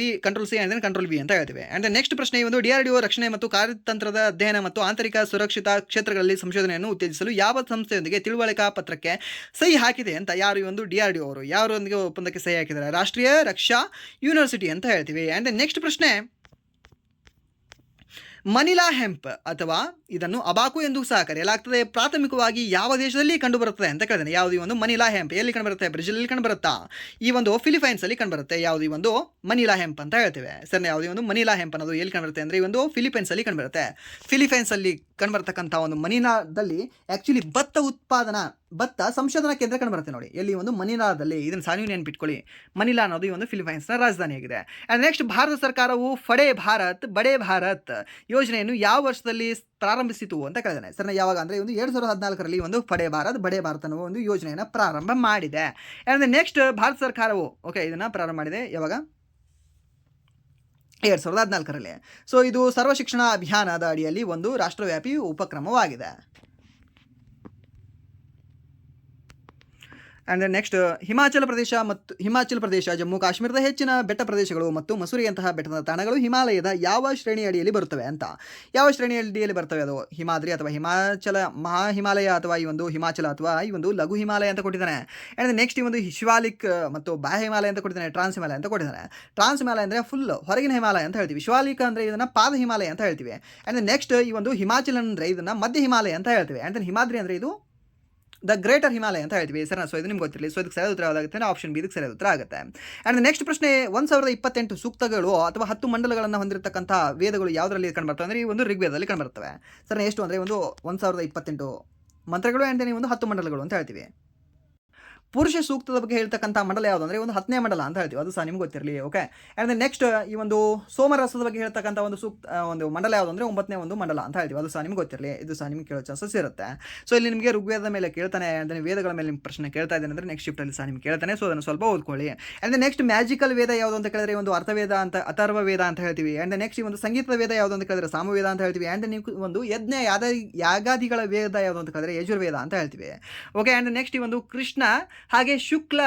C and control V ಅಂತ ಹೇಳ್ತೀವಿ. ಆ್ಯಂಡ್ ನೆಕ್ಸ್ಟ್ ಪ್ರಶ್ನೆ, ಈ ಒಂದು DRDO ರಕ್ಷಣೆ ಮತ್ತು ಕಾರ್ಯತಂತ್ರದ ಅಧ್ಯಯನ ಮತ್ತು ಆಂತರಿಕ ಸುರಕ್ಷಿತ ಕ್ಷೇತ್ರಗಳಲ್ಲಿ ಸಂಶೋಧನೆಯನ್ನು ಉತ್ತೇಜಿಸಲು ಯಾವ ಸಂಸ್ಥೆಯೊಂದಿಗೆ ತಿಳುವಳಿಕಾ ಪತ್ರಕ್ಕೆ ಸಹಿ ಹಾಕಿದೆ ಅಂತ. ಯಾರು? ಈ ಒಂದು DRDO ಅವರು ಯಾರೊಂದಿಗೆ ಒಪ್ಪಂದಕ್ಕೆ ಸಹಿ ಹಾಕಿದ್ದಾರೆ? ರಾಷ್ಟ್ರೀಯ ರಕ್ಷಾ ಯೂನಿವರ್ಸಿಟಿ ಅಂತ ಹೇಳ್ತೀವಿ. ಆ್ಯಂಡ್ ನೆಕ್ಸ್ಟ್ ಪ್ರಶ್ನೆ, ಮನಿಲಾ ಹೆಂಪ್ ಅಥವಾ ಇದನ್ನು ಅಬಾಕು ಎಂದು ಸಹ ಕರೆಯಲಾಗ್ತದೆ. ಪ್ರಾಥಮಿಕವಾಗಿ ಯಾವ ದೇಶದಲ್ಲಿ ಕಂಡುಬರುತ್ತದೆ ಅಂತ ಕೇಳಿದಾನೆ. ಯಾವುದು ಈ ಒಂದು ಮನಿಲಾ ಹೆಂಪ್ ಎಲ್ಲಿ ಕಂಡುಬರುತ್ತೆ? ಬ್ರೆಜಿಲ್ ಕಂಡುಬರುತ್ತಾ? ಈ ಒಂದು ಫಿಲಿಪೈನ್ಸ್ ಅಲ್ಲಿ ಕಂಡುಬರುತ್ತೆ. ಯಾವುದು ಈ ಒಂದು ಮನಿಲಾ ಹೆಂಪ್ ಅಂತ ಹೇಳ್ತೇವೆ. ಸರ್ ಯಾವುದು ಒಂದು ಮನಿಲಾ ಹೆಂಪ್ ಅನ್ನೋದು ಎಲ್ಲಿ ಕಂಡುಬರುತ್ತೆ ಅಂದರೆ ಈ ಒಂದು ಫಿಲಿಪೈನ್ಸ್ ಅಲ್ಲಿ ಕಂಡುಬರುತ್ತೆ. ಫಿಲಿಪೈನ್ಸ್ ಅಲ್ಲಿ ಕಂಡುಬರ್ತಕ್ಕಂಥ ಒಂದು ಮನಿಲಾದಲ್ಲಿ ಆಕ್ಚುಲಿ ಭತ್ತ ಸಂಶೋಧನಾ ಕೇಂದ್ರ ಕಂಡುಬರುತ್ತೆ ನೋಡಿ. ಎಲ್ಲಿ ಒಂದು ಮನಿಲಾದಲ್ಲಿ. ಇದನ್ನು ಸಹ ನೀವು ನೆನ್ಪಿಟ್ಕೊಳ್ಳಿ. ಮನಿಲಾ ಅನ್ನೋದು ಈ ಒಂದು ಫಿಲಿಪೈನ್ಸ್ನ ರಾಜಧಾನಿಯಾಗಿದೆ. ಆ್ಯಂಡ್ ನೆಕ್ಸ್ಟ್, ಭಾರತ ಸರ್ಕಾರವು ಬಡೆ ಭಾರತ್ ಯೋಜನೆಯನ್ನು ಯಾವ ವರ್ಷದಲ್ಲಿ ಪ್ರಾರಂಭಿಸಿತು ಅಂತ ಕೇಳಿದಾನೆ. ಸರ್ ಯಾವಾಗ ಅಂದರೆ ಒಂದು 2014ರಲ್ಲಿ ಒಂದು ಬಡೆ ಭಾರತ್ ಅನ್ನೋ ಒಂದು ಯೋಜನೆಯನ್ನು ಪ್ರಾರಂಭ ಮಾಡಿದೆ. ಆ್ಯಂಡ್ ನೆಕ್ಸ್ಟ್, ಭಾರತ ಸರ್ಕಾರವು ಇದನ್ನು ಪ್ರಾರಂಭ ಮಾಡಿದೆ ಯಾವಾಗ? 2014ರಲ್ಲಿ. ಸೊ ಇದು ಸರ್ವ ಶಿಕ್ಷಣ ಅಭಿಯಾನದ ಅಡಿಯಲ್ಲಿ ಒಂದು ರಾಷ್ಟ್ರವ್ಯಾಪಿ ಉಪಕ್ರಮವಾಗಿದೆ. ಆ್ಯಂಡ್ ನೆಕ್ಸ್ಟ್, ಹಿಮಾಚಲ ಪ್ರದೇಶ ಜಮ್ಮು ಕಾಶ್ಮೀರದ ಹೆಚ್ಚಿನ ಬೆಟ್ಟ ಪ್ರದೇಶಗಳು ಮತ್ತು ಮಸೂರಿಯಂತಹ ಬೆಟ್ಟದ ತಾಣಗಳು ಹಿಮಾಲಯದ ಯಾವ ಶ್ರೇಣಿ ಅಡಿಯಲ್ಲಿ ಬರುತ್ತವೆ ಅಂತ. ಯಾವ ಶ್ರೇಣಿ ಅಡಿಯಲ್ಲಿ ಬರ್ತವೆ? ಅದು ಹಿಮಾದ್ರಿ ಅಥವಾ ಹಿಮಾಚಲ, ಮಹಾ ಹಿಮಾಲಯ ಅಥವಾ ಈ ಒಂದು ಹಿಮಾಚಲ ಅಥವಾ ಈ ಒಂದು ಲಘು ಹಿಮಾಲಯ ಅಂತ ಕೊಟ್ಟಿದ್ದಾನೆ. ಆ್ಯಂಡ್ ನೆಕ್ಸ್ಟ್, ಈ ಒಂದು ಶಿವಾಲಿಕ್ ಮತ್ತು ಬಾಹ್ಯ ಹಿಮಾಲಯ ಅಂತ ಕೊಟ್ಟಿದ್ದಾನೆ. ಟ್ರಾನ್ಸ್ ಹಿಮಾಲಯ ಅಂತ ಕೊಟ್ಟಿದ್ದಾನೆ. ಟ್ರಾನ್ಸ್ ಹಿಮಾಲಯ ಅಂದರೆ ಫುಲ್ ಹೊರಗಿನ ಹಿಮಾಲಯ ಅಂತ ಹೇಳ್ತೀವಿ. ಶಿವಾಲಿಕ್ ಅಂದರೆ ಇದನ್ನು ಪಾದ ಹಿಮಾಲಯ ಅಂತ ಹೇಳ್ತೀವಿ. ಆ್ಯಂಡ್ ನೆಕ್ಸ್ಟ್, ಈ ಒಂದು ಹಿಮಾಚಲ ಅಂದರೆ ಇದನ್ನು ಮಧ್ಯ ಹಿಮಾಲಯ ಅಂತ ಹೇಳ್ತೀವಿ. ಆ್ಯಂಡ್ ಹಿಮಾದ್ರಿ ಅಂದರೆ ಇದು ದ ಗ್ರೇಟರ್ ಹಿಮಾಲಯ ಅಂತ ಹೇಳ್ತೀವಿ ಸರ್. ಸೊ ಇದು ನಿಮ್ಗೆ ಗೊತ್ತಿರಲಿ. ಸೊ ಇದಕ್ಕೆ ಸರಿಯಾದ ಉತ್ತರ ಯಾವುದಾಗುತ್ತೆ? ಆಪ್ಷನ್ ಬಿ ಇದಕ್ಕೆ ಸರಿಯಾದ ಉತ್ತರ ಆಗುತ್ತೆ. ಆ್ಯಂಡ್ ನೆಕ್ಸ್ಟ್ ಪ್ರಶ್ನೆ, 1028 ಸೂಕ್ತಗಳು ಅಥವಾ 10 ಮಂಡಲಗಳನ್ನು ಹೊಂದಿರತಕ್ಕಂಥ ವೇದಗಳು ಯಾವುದರಲ್ಲಿ ಕಂಡುಬರ್ತವೆ ಅಂದರೆ ಈ ಒಂದು ಋಗ್ವೇದದಲ್ಲಿ ಕಂಡುಬರ್ತವೆ. ಸರ್ ಎಷ್ಟು ಅಂದರೆ ಒಂದು 1028 ಮಂತ್ರಗಳು ಆ್ಯಂಡ್ ಒಂದು 10 ಮಂಡಲಗಳು ಅಂತ ಹೇಳ್ತೀವಿ. ಪುರುಷ ಸೂಕ್ತದ ಬಗ್ಗೆ ಹೇಳ್ತಕ್ಕಂಥ ಮಂಡಲ ಯಾವುದು ಅಂದರೆ ಒಂದು 10ನೇ ಮಂಡಲ ಅಂತ ಹೇಳ್ತೀವಿ. ಅದು ಸಹ ನಿಮ್ಗೆ ಗೊತ್ತಿರಲಿ. ಓಕೆ. ಆ್ಯಂಡ್ ನೆಕ್ಸ್ಟ್, ಈ ಒಂದು ಸೋಮರಸದ ಬಗ್ಗೆ ಹೇಳ್ತಕ್ಕಂಥ ಒಂದು ಮಂಡಲ ಯಾವುದು ಅಂದರೆ 9ನೇ ಒಂದು ಮಂಡಲ ಅಂತ ಹೇಳ್ತೀವಿ. ಅದು ಸಹ ನಿಮ್ಗೆ ಗೊತ್ತಿರಲಿ. ಇದು ಸಹ ನಿಮ್ಗೆ ಕೇಳೋ ಚಾನ್ಸಸ್ ಇರುತ್ತೆ. ಸೊ ಇಲ್ಲಿ ನಿಮಗೆ ಋಗ್ವೇದದ ಮೇಲೆ ಕೇಳ್ತಾನೆ ಅಂದರೆ ವೇದಗಳ ಮೇಲೆ ನಿಮ್ಗೆ ಪ್ರಶ್ನೆ ಕೇಳ್ತಾ ಇದ್ದೇನೆ ಅಂದರೆ ನೆಕ್ಸ್ಟ್ ಶಿಫ್ಟಲ್ಲಿ ಸಹ ನಿಮ್ಗೆ ಕೇಳ್ತಾನೆ. ಸೊ ಅದನ್ನು ಸ್ವಲ್ಪ ಓದ್ಕೊಳ್ಳಿ. ಆ್ಯಂಡ್ ನೆಕ್ಸ್ಟ್, ಮ್ಯಾಜಿಕಲ್ ವೇದ ಯಾವುದು ಅಂತ ಕೇಳಿದ್ರೆ ಒಂದು ಅರ್ಥವೇದ ಅಂತ, ಅಥರ್ವ ವೇದ ಅಂತ ಹೇಳ್ತೀವಿ. ಆ್ಯಂಡ್ ನೆಕ್ಸ್ಟ್, ಈ ಒಂದು ಸಂಗೀತದ ವೇದ ಯಾವುದು ಅಂತ ಕೇಳಿದ್ರೆ ಸಾಮವೇದ ಅಂತ ಹೇಳ್ತೀವಿ. ಆ್ಯಂಡ್ ನೀವು ಒಂದು ಯಾಗಾದಿಗಳ ವೇದ ಯಾವುದು ಅಂತ ಕೇಳಿದ್ರೆ ಯಜುರ್ವೇದ ಅಂತ ಹೇಳ್ತೀವಿ. ಓಕೆ. ಆ್ಯಂಡ್ ನೆಕ್ಸ್ಟ್, ಈ ಒಂದು ಕೃಷ್ಣ ಹಾಗೆ ಶುಕ್ಲ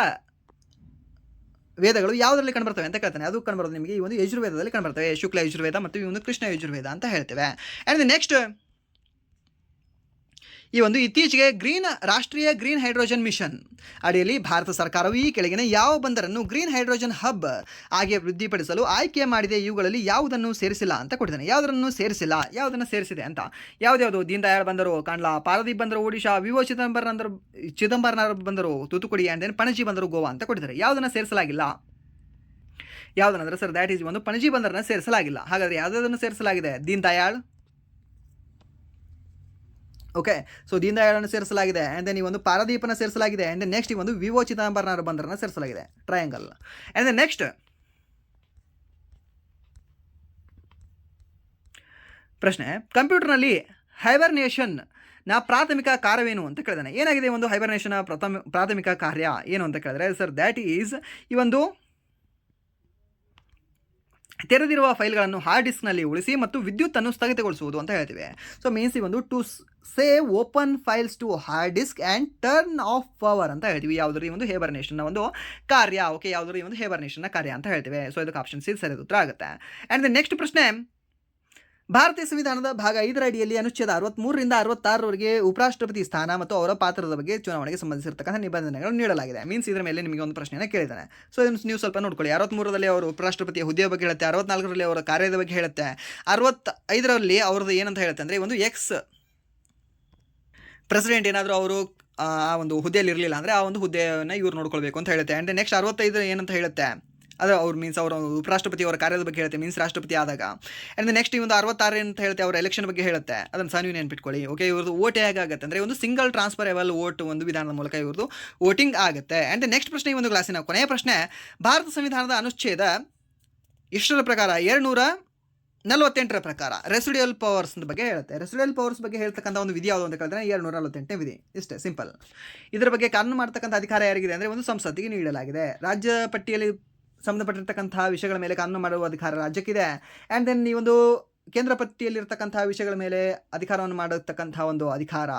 ವೇದಗಳು ಯಾವುದರಲ್ಲಿ ಕಂಡುಬರ್ತವೆ ಅಂತ ಕೇಳ್ತಾನೆ. ಅದು ಕಂಡುಬರೋದು ನಿಮಗೆ ಈ ಒಂದು ಯಜುರ್ವೇದದಲ್ಲಿ ಕಂಡುಬರ್ತವೆ. ಶುಕ್ಲ ಯಜುರ್ವೇದ ಮತ್ತು ಈ ಒಂದು ಕೃಷ್ಣ ಯಜುರ್ವೇದ ಅಂತ ಹೇಳ್ತೇವೆ. ಆ್ಯಂಡ್ ನೆಕ್ಸ್ಟ್, ಈ ಒಂದು ಇತ್ತೀಚೆಗೆ ರಾಷ್ಟ್ರೀಯ ಗ್ರೀನ್ ಹೈಡ್ರೋಜನ್ ಮಿಷನ್ ಅಡಿಯಲ್ಲಿ ಭಾರತ ಸರ್ಕಾರವು ಈ ಕೆಳಗಿನ ಯಾವ ಬಂದರನ್ನು ಗ್ರೀನ್ ಹೈಡ್ರೋಜನ್ ಹಬ್ ಆಗಿ ವೃದ್ಧಿಪಡಿಸಲು ಆಯ್ಕೆ ಮಾಡಿದೆ? ಇವುಗಳಲ್ಲಿ ಯಾವುದನ್ನು ಸೇರಿಸಿಲ್ಲ ಅಂತ ಕೊಟ್ಟಿದ್ದಾನೆ. ಯಾವುದನ್ನು ಸೇರಿಸಿಲ್ಲ, ಯಾವುದನ್ನು ಸೇರಿಸಿದೆ ಅಂತ. ಯಾವ್ದು? ದೀನ್ ದಯಾಳ್ ಬಂದರು ಕಾಂಡ್ಲಾ, ಪಾರದೀಪ್ ಬಂದರು ಒಡಿಶಾ, ವಿವೋ ಚಿದಂಬರನಾರ್ ಬಂದರು ತೂತುಕುಡಿ, ಆ್ಯಂಡ್ ದೆನ್ ಪಣಜಿ ಬಂದರು ಗೋವಾ ಅಂತ ಕೊಟ್ಟಿದ್ದಾರೆ. ಯಾವುದನ್ನು ಸೇರಿಸಲಾಗಿಲ್ಲ? ಯಾವುದನ್ನಂದ್ರೆ ಸರ್ ದ್ಯಾಟ್ ಈಸ್ ಒಂದು ಪಣಜಿ ಬಂದರನ್ನ ಸೇರಿಸಲಾಗಿಲ್ಲ. ಹಾಗಾದರೆ ಯಾವುದನ್ನು ಸೇರಿಸಲಾಗಿದೆ? ದೀನ್ ದಯಾಳ್. ಓಕೆ. ಸೊ ದೀನ್ ದಯಾಳನ್ನು ಸೇರಿಸಲಾಗಿದೆ. ಆ್ಯಂಡ್ ದೆನ್ ಈ ಒಂದು ಪಾರದೀಪನ ಸೇರಿಸಲಾಗಿದೆ. ಆ್ಯಂಡ್ ದೆನ್ ನೆಕ್ಸ್ಟ್, ಈ ಒಂದು ವಿವೋ ಚಿದಂಬರನಾರ್ ಬಂದರನ್ನ ಸೇರಿಸಲಾಗಿದೆ. ಟ್ರಯಾಂಗಲ್. ಆ್ಯಂಡ್ ದೆನ್ ನೆಕ್ಸ್ಟ್ ಪ್ರಶ್ನೆ, ಕಂಪ್ಯೂಟರ್ನಲ್ಲಿ ಹೈಬರ್ನೇಷನ್ನ ಪ್ರಾಥಮಿಕ ಕಾರ್ಯವೇನು ಅಂತ ಕೇಳಿದಾನೆ. ಏನಾಗಿದೆ ಒಂದು ಹೈಬರ್ನೇಷನ್ನ ಪ್ರಾಥಮಿಕ ಕಾರ್ಯ ಏನು ಅಂತ ಕೇಳಿದ್ರೆ ಸರ್ ದ್ಯಾಟ್ ಈಸ್ ಈ ಒಂದು ತೆರೆದಿರುವ ಫೈಲ್ಗಳನ್ನು ಹಾರ್ಡ್ ಡಿಸ್ಕ್ನಲ್ಲಿ ಉಳಿಸಿ ಮತ್ತು ವಿದ್ಯುತ್ತನ್ನು ಸ್ಥಗಿತಗೊಳಿಸುವುದು ಅಂತ ಹೇಳ್ತೀವಿ. ಸೊ ಮೀನ್ಸ್ ಈ ಒಂದು to save open files to hard disk and turn off power ಅಂತ ಹೇಳ್ತೀವಿ. ಯಾವುದ್ರ ಈ ಒಂದು ಹೈಬರ್ನೇಷನ್ನ ಒಂದು ಕಾರ್ಯ. ಓಕೆ. ಯಾವುದ್ರ ಈ ಒಂದು ಹೈಬರ್ನೇಷನ್ನ ಕಾರ್ಯ ಅಂತ ಹೇಳ್ತೀವಿ. ಸೊ ಇದಕ್ಕೆ ಆಪ್ಷನ್ ಸಿ ಸರಿಯಾದ ಉತ್ತರ ಆಗುತ್ತೆ. ಆ್ಯಂಡ್ ದ ನೆಕ್ಸ್ಟ್ ಪ್ರಶ್ನೆ, ಭಾರತೀಯ ಸಂವಿಧಾನದ ಭಾಗ 5ರ ಅಡಿಯಲ್ಲಿ ಅನುಚ್ಛೇದ 63ರಿಂದ 66ರವರೆಗೆ ಉಪರಾಷ್ಟ್ರಪತಿ ಸ್ಥಾನ ಮತ್ತು ಅವರ ಪಾತ್ರದ ಬಗ್ಗೆ ಚುನಾವಣೆಗೆ ಸಂಬಂಧಿಸಿರ್ತಕ್ಕಂಥ ನಿಬಂಧನೆಗಳನ್ನು ನೀಡಲಾಗಿದೆ. ಮೀನ್ಸ್ ಇದರ ಮೇಲೆ ನಿಮಗೆ ಒಂದು ಪ್ರಶ್ನೆಯನ್ನು ಕೇಳಿದ್ದಾನೆ. ಸೊ ಇದನ್ನು ನೀವು ಸ್ವಲ್ಪ ನೋಡ್ಕೊಳ್ಳಿ. 63ರಲ್ಲಿ ಅವರು ಉಪರಾಷ್ಟ್ರಪತಿಯ ಹುದ್ದೆಯ ಬಗ್ಗೆ ಹೇಳುತ್ತೆ, 64ರಲ್ಲಿ ಅವರ ಕಾರ್ಯದ ಬಗ್ಗೆ ಹೇಳುತ್ತೆ, 65ರಲ್ಲಿ ಅವ್ರದ್ದು ಏನಂತ ಹೇಳುತ್ತೆ ಅಂದರೆ ಒಂದು ಎಕ್ಸ್ ಪ್ರೆಸಿಡೆಂಟ್ ಏನಾದರೂ ಅವರು ಆ ಒಂದು ಹುದ್ದೆಯಲ್ಲಿ ಇರಲಿಲ್ಲ ಅಂದರೆ ಆ ಒಂದು ಹುದ್ದೆಯನ್ನು ಇವ್ರು ನೋಡ್ಕೊಳ್ಬೇಕು ಅಂತ ಹೇಳುತ್ತೆ. ಆ್ಯಂಡ್ ನೆಕ್ಸ್ಟ್ 65 ಏನಂತ ಹೇಳುತ್ತೆ, ಅದು ಅವ್ರು ಮೀನ್ಸ್ ಅವರು ಉಪರಾಷ್ಟ್ರಪತಿ ಅವರ ಕಾರ್ಯದ ಬಗ್ಗೆ ಹೇಳುತ್ತೆ, ಮೀನ್ಸ್ ರಾಷ್ಟ್ರಪತಿ ಆದಾಗ. ಆ್ಯಂಡ್ ನೆಕ್ಸ್ಟ್ ಈ ಒಂದು 66 ಅಂತ ಹೇಳುತ್ತೆ ಅವರ ಎಲೆಕ್ಷನ್ ಬಗ್ಗೆ ಹೇಳುತ್ತೆ. ಅದನ್ನು ಸಹ ನೀವು ನೆನ್ಪಿಟ್ಕೊಳ್ಳಿ. ಓಕೆ. ಇವ್ರದ್ದು ವೋಟ್ ಹೇಗಾಗುತ್ತೆ ಅಂದರೆ ಒಂದು ಸಿಂಗಲ್ ಟ್ರಾನ್ಸ್ಫರೇಬಲ್ ವೋಟ್ ಒಂದು ವಿಧಾನದ ಮೂಲಕ ಇವ್ರದ್ದು ವೋಟಿಂಗ್ ಆಗುತ್ತೆ. ಆ್ಯಂಡ್ ನೆಕ್ಸ್ಟ್ ಪ್ರಶ್ನೆ, ಈ ಒಂದು ಕ್ಲಾಸಿನ ಕೊನೆಯ ಪ್ರಶ್ನೆ, ಭಾರತ ಸಂವಿಧಾನದ ಅನುಚ್ಛೇದ ಇಷ್ಟರ ಪ್ರಕಾರ 248ರ ಪ್ರಕಾರ ರೆಸಿಡಿಯಲ್ ಪವರ್ಸ್ ಬಗ್ಗೆ ಹೇಳುತ್ತೆ. ರೆಸಿಡಿಯಲ್ ಪವರ್ಸ್ ಬಗ್ಗೆ ಹೇಳ್ತಕ್ಕಂಥ ಒಂದು ವಿಧಿ ಯಾವುದು ಅಂತ ಕೇಳಿದ್ರೆ 248ನೇ ವಿಧಿ. ಇಷ್ಟೇ ಸಿಂಪಲ್. ಇದರ ಬಗ್ಗೆ ಕಾನೂನು ಮಾಡ್ತಕ್ಕಂಥ ಅಧಿಕಾರ ಯಾರಿಗಿದೆ ಅಂದರೆ ಒಂದು ಸಂಸತ್ತಿಗೆ ನೀಡಲಾಗಿದೆ. ರಾಜ್ಯ ಪಟ್ಟಿಯಲ್ಲಿ ಸಂಬಂಧಪಟ್ಟಿರ್ತಕ್ಕಂಥ ವಿಷಯಗಳ ಮೇಲೆ ಕಾನೂನು ಮಾಡುವ ಅಧಿಕಾರ ರಾಜ್ಯಕ್ಕಿದೆ. ಆ್ಯಂಡ್ ದೆನ್ ಈ ಒಂದು ಕೇಂದ್ರ ಪಟ್ಟಿಯಲ್ಲಿರ್ತಕ್ಕಂಥ ವಿಷಯಗಳ ಮೇಲೆ ಅಧಿಕಾರವನ್ನು ಮಾಡತಕ್ಕಂಥ ಒಂದು ಅಧಿಕಾರ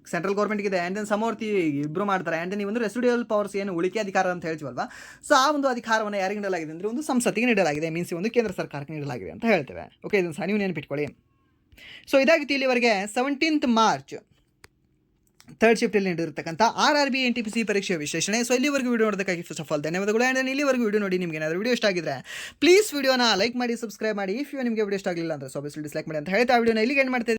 ಸೆಂಟ್ರಲ್ ಗೌರ್ಮೆಂಟ್ಗಿದೆ. ಆ್ಯಂಡ್ ದೆನ್ ಸಮವರ್ತಿ ಇಬ್ಬರು ಮಾಡ್ತಾರೆ. ಆ್ಯಂಡ್ ದೆನ್ ಈ ಒಂದು ರೆಸಿಡಿಯಲ್ ಪವರ್ಸ್ ಏನು ಉಳಿಕೆ ಅಧಿಕಾರ ಅಂತ ಹೇಳ್ತೀವಲ್ವಾ, ಸೊ ಆ ಒಂದು ಅಧಿಕಾರವನ್ನು ಯಾರಿಗೆ ನೀಡಲಾಗಿದೆ ಅಂದರೆ ಒಂದು ಸಂಸತ್ತಿಗೆ ನೀಡಲಾಗಿದೆ. ಮೀನ್ಸ್ ಒಂದು ಕೇಂದ್ರ ಸರ್ಕಾರಕ್ಕೆ ನೀಡಲಾಗಿದೆ ಅಂತ ಹೇಳ್ತೇವೆ. ಓಕೆ. ಇದನ್ನು ಸಹ ನೀವು ನೆನಪಿಟ್ಕೊಳ್ಳಿ. ಸೊ ಇದಾಗಿತ್ತು ಇಲ್ಲಿವರೆಗೆ 17th ಮಾರ್ಚ್ ಥರ್ಡ್ ಶಿಫ್ಟಲ್ಲಿ ನಡೆದಿರ್ತಕ್ಕಂಥ RRB NTPC ಪರೀಕ್ಷೆಯ ವಿಶ್ಲೇಷಣೆ. ಸೊ ಇಲ್ಲಿವರೆಗೂ ವಿಡಿಯೋ ನೋಡೋದಕ್ಕಾಗಿ ಫಸ್ಟ್ ಆಫ್ ಆಲ್ ಧನ್ಯವಾದಗಳು. ಆ್ಯಂಡ್ ಇಲ್ಲಿವರೆಗೂ ವಿಡಿಯೋ ನೋಡಿ ನಿಮಗೆ ಏನಾದರೂ ವಿಡಿಯೋ ಇಷ್ಟ ಆಗಿದ್ರೆ ಪ್ಲೀಸ್ ವಿಡಿಯೋನ ಲೈಕ್ ಮಾಡಿ, ಸಬ್ಸ್ಕ್ರೈಬ್ ಮಾಡಿ. ಇಫ್ ನಿಮಗೆ ವಿಡಿಯೋ ಇಷ್ಟ ಆಗಲಿಲ್ಲ ಅಂದರೆ ಸೊ ಆಬ್ವಿಯಸ್ಲಿ ಡಿಸ್ಲೈಕ್ ಮಾಡಿ ಅಂತ ಹೇಳ್ತಾ ವಿಡಿಯೋನ ಇಲ್ಲಿಗೆ ಎಂಡ್ ಮಾಡ್ತಾ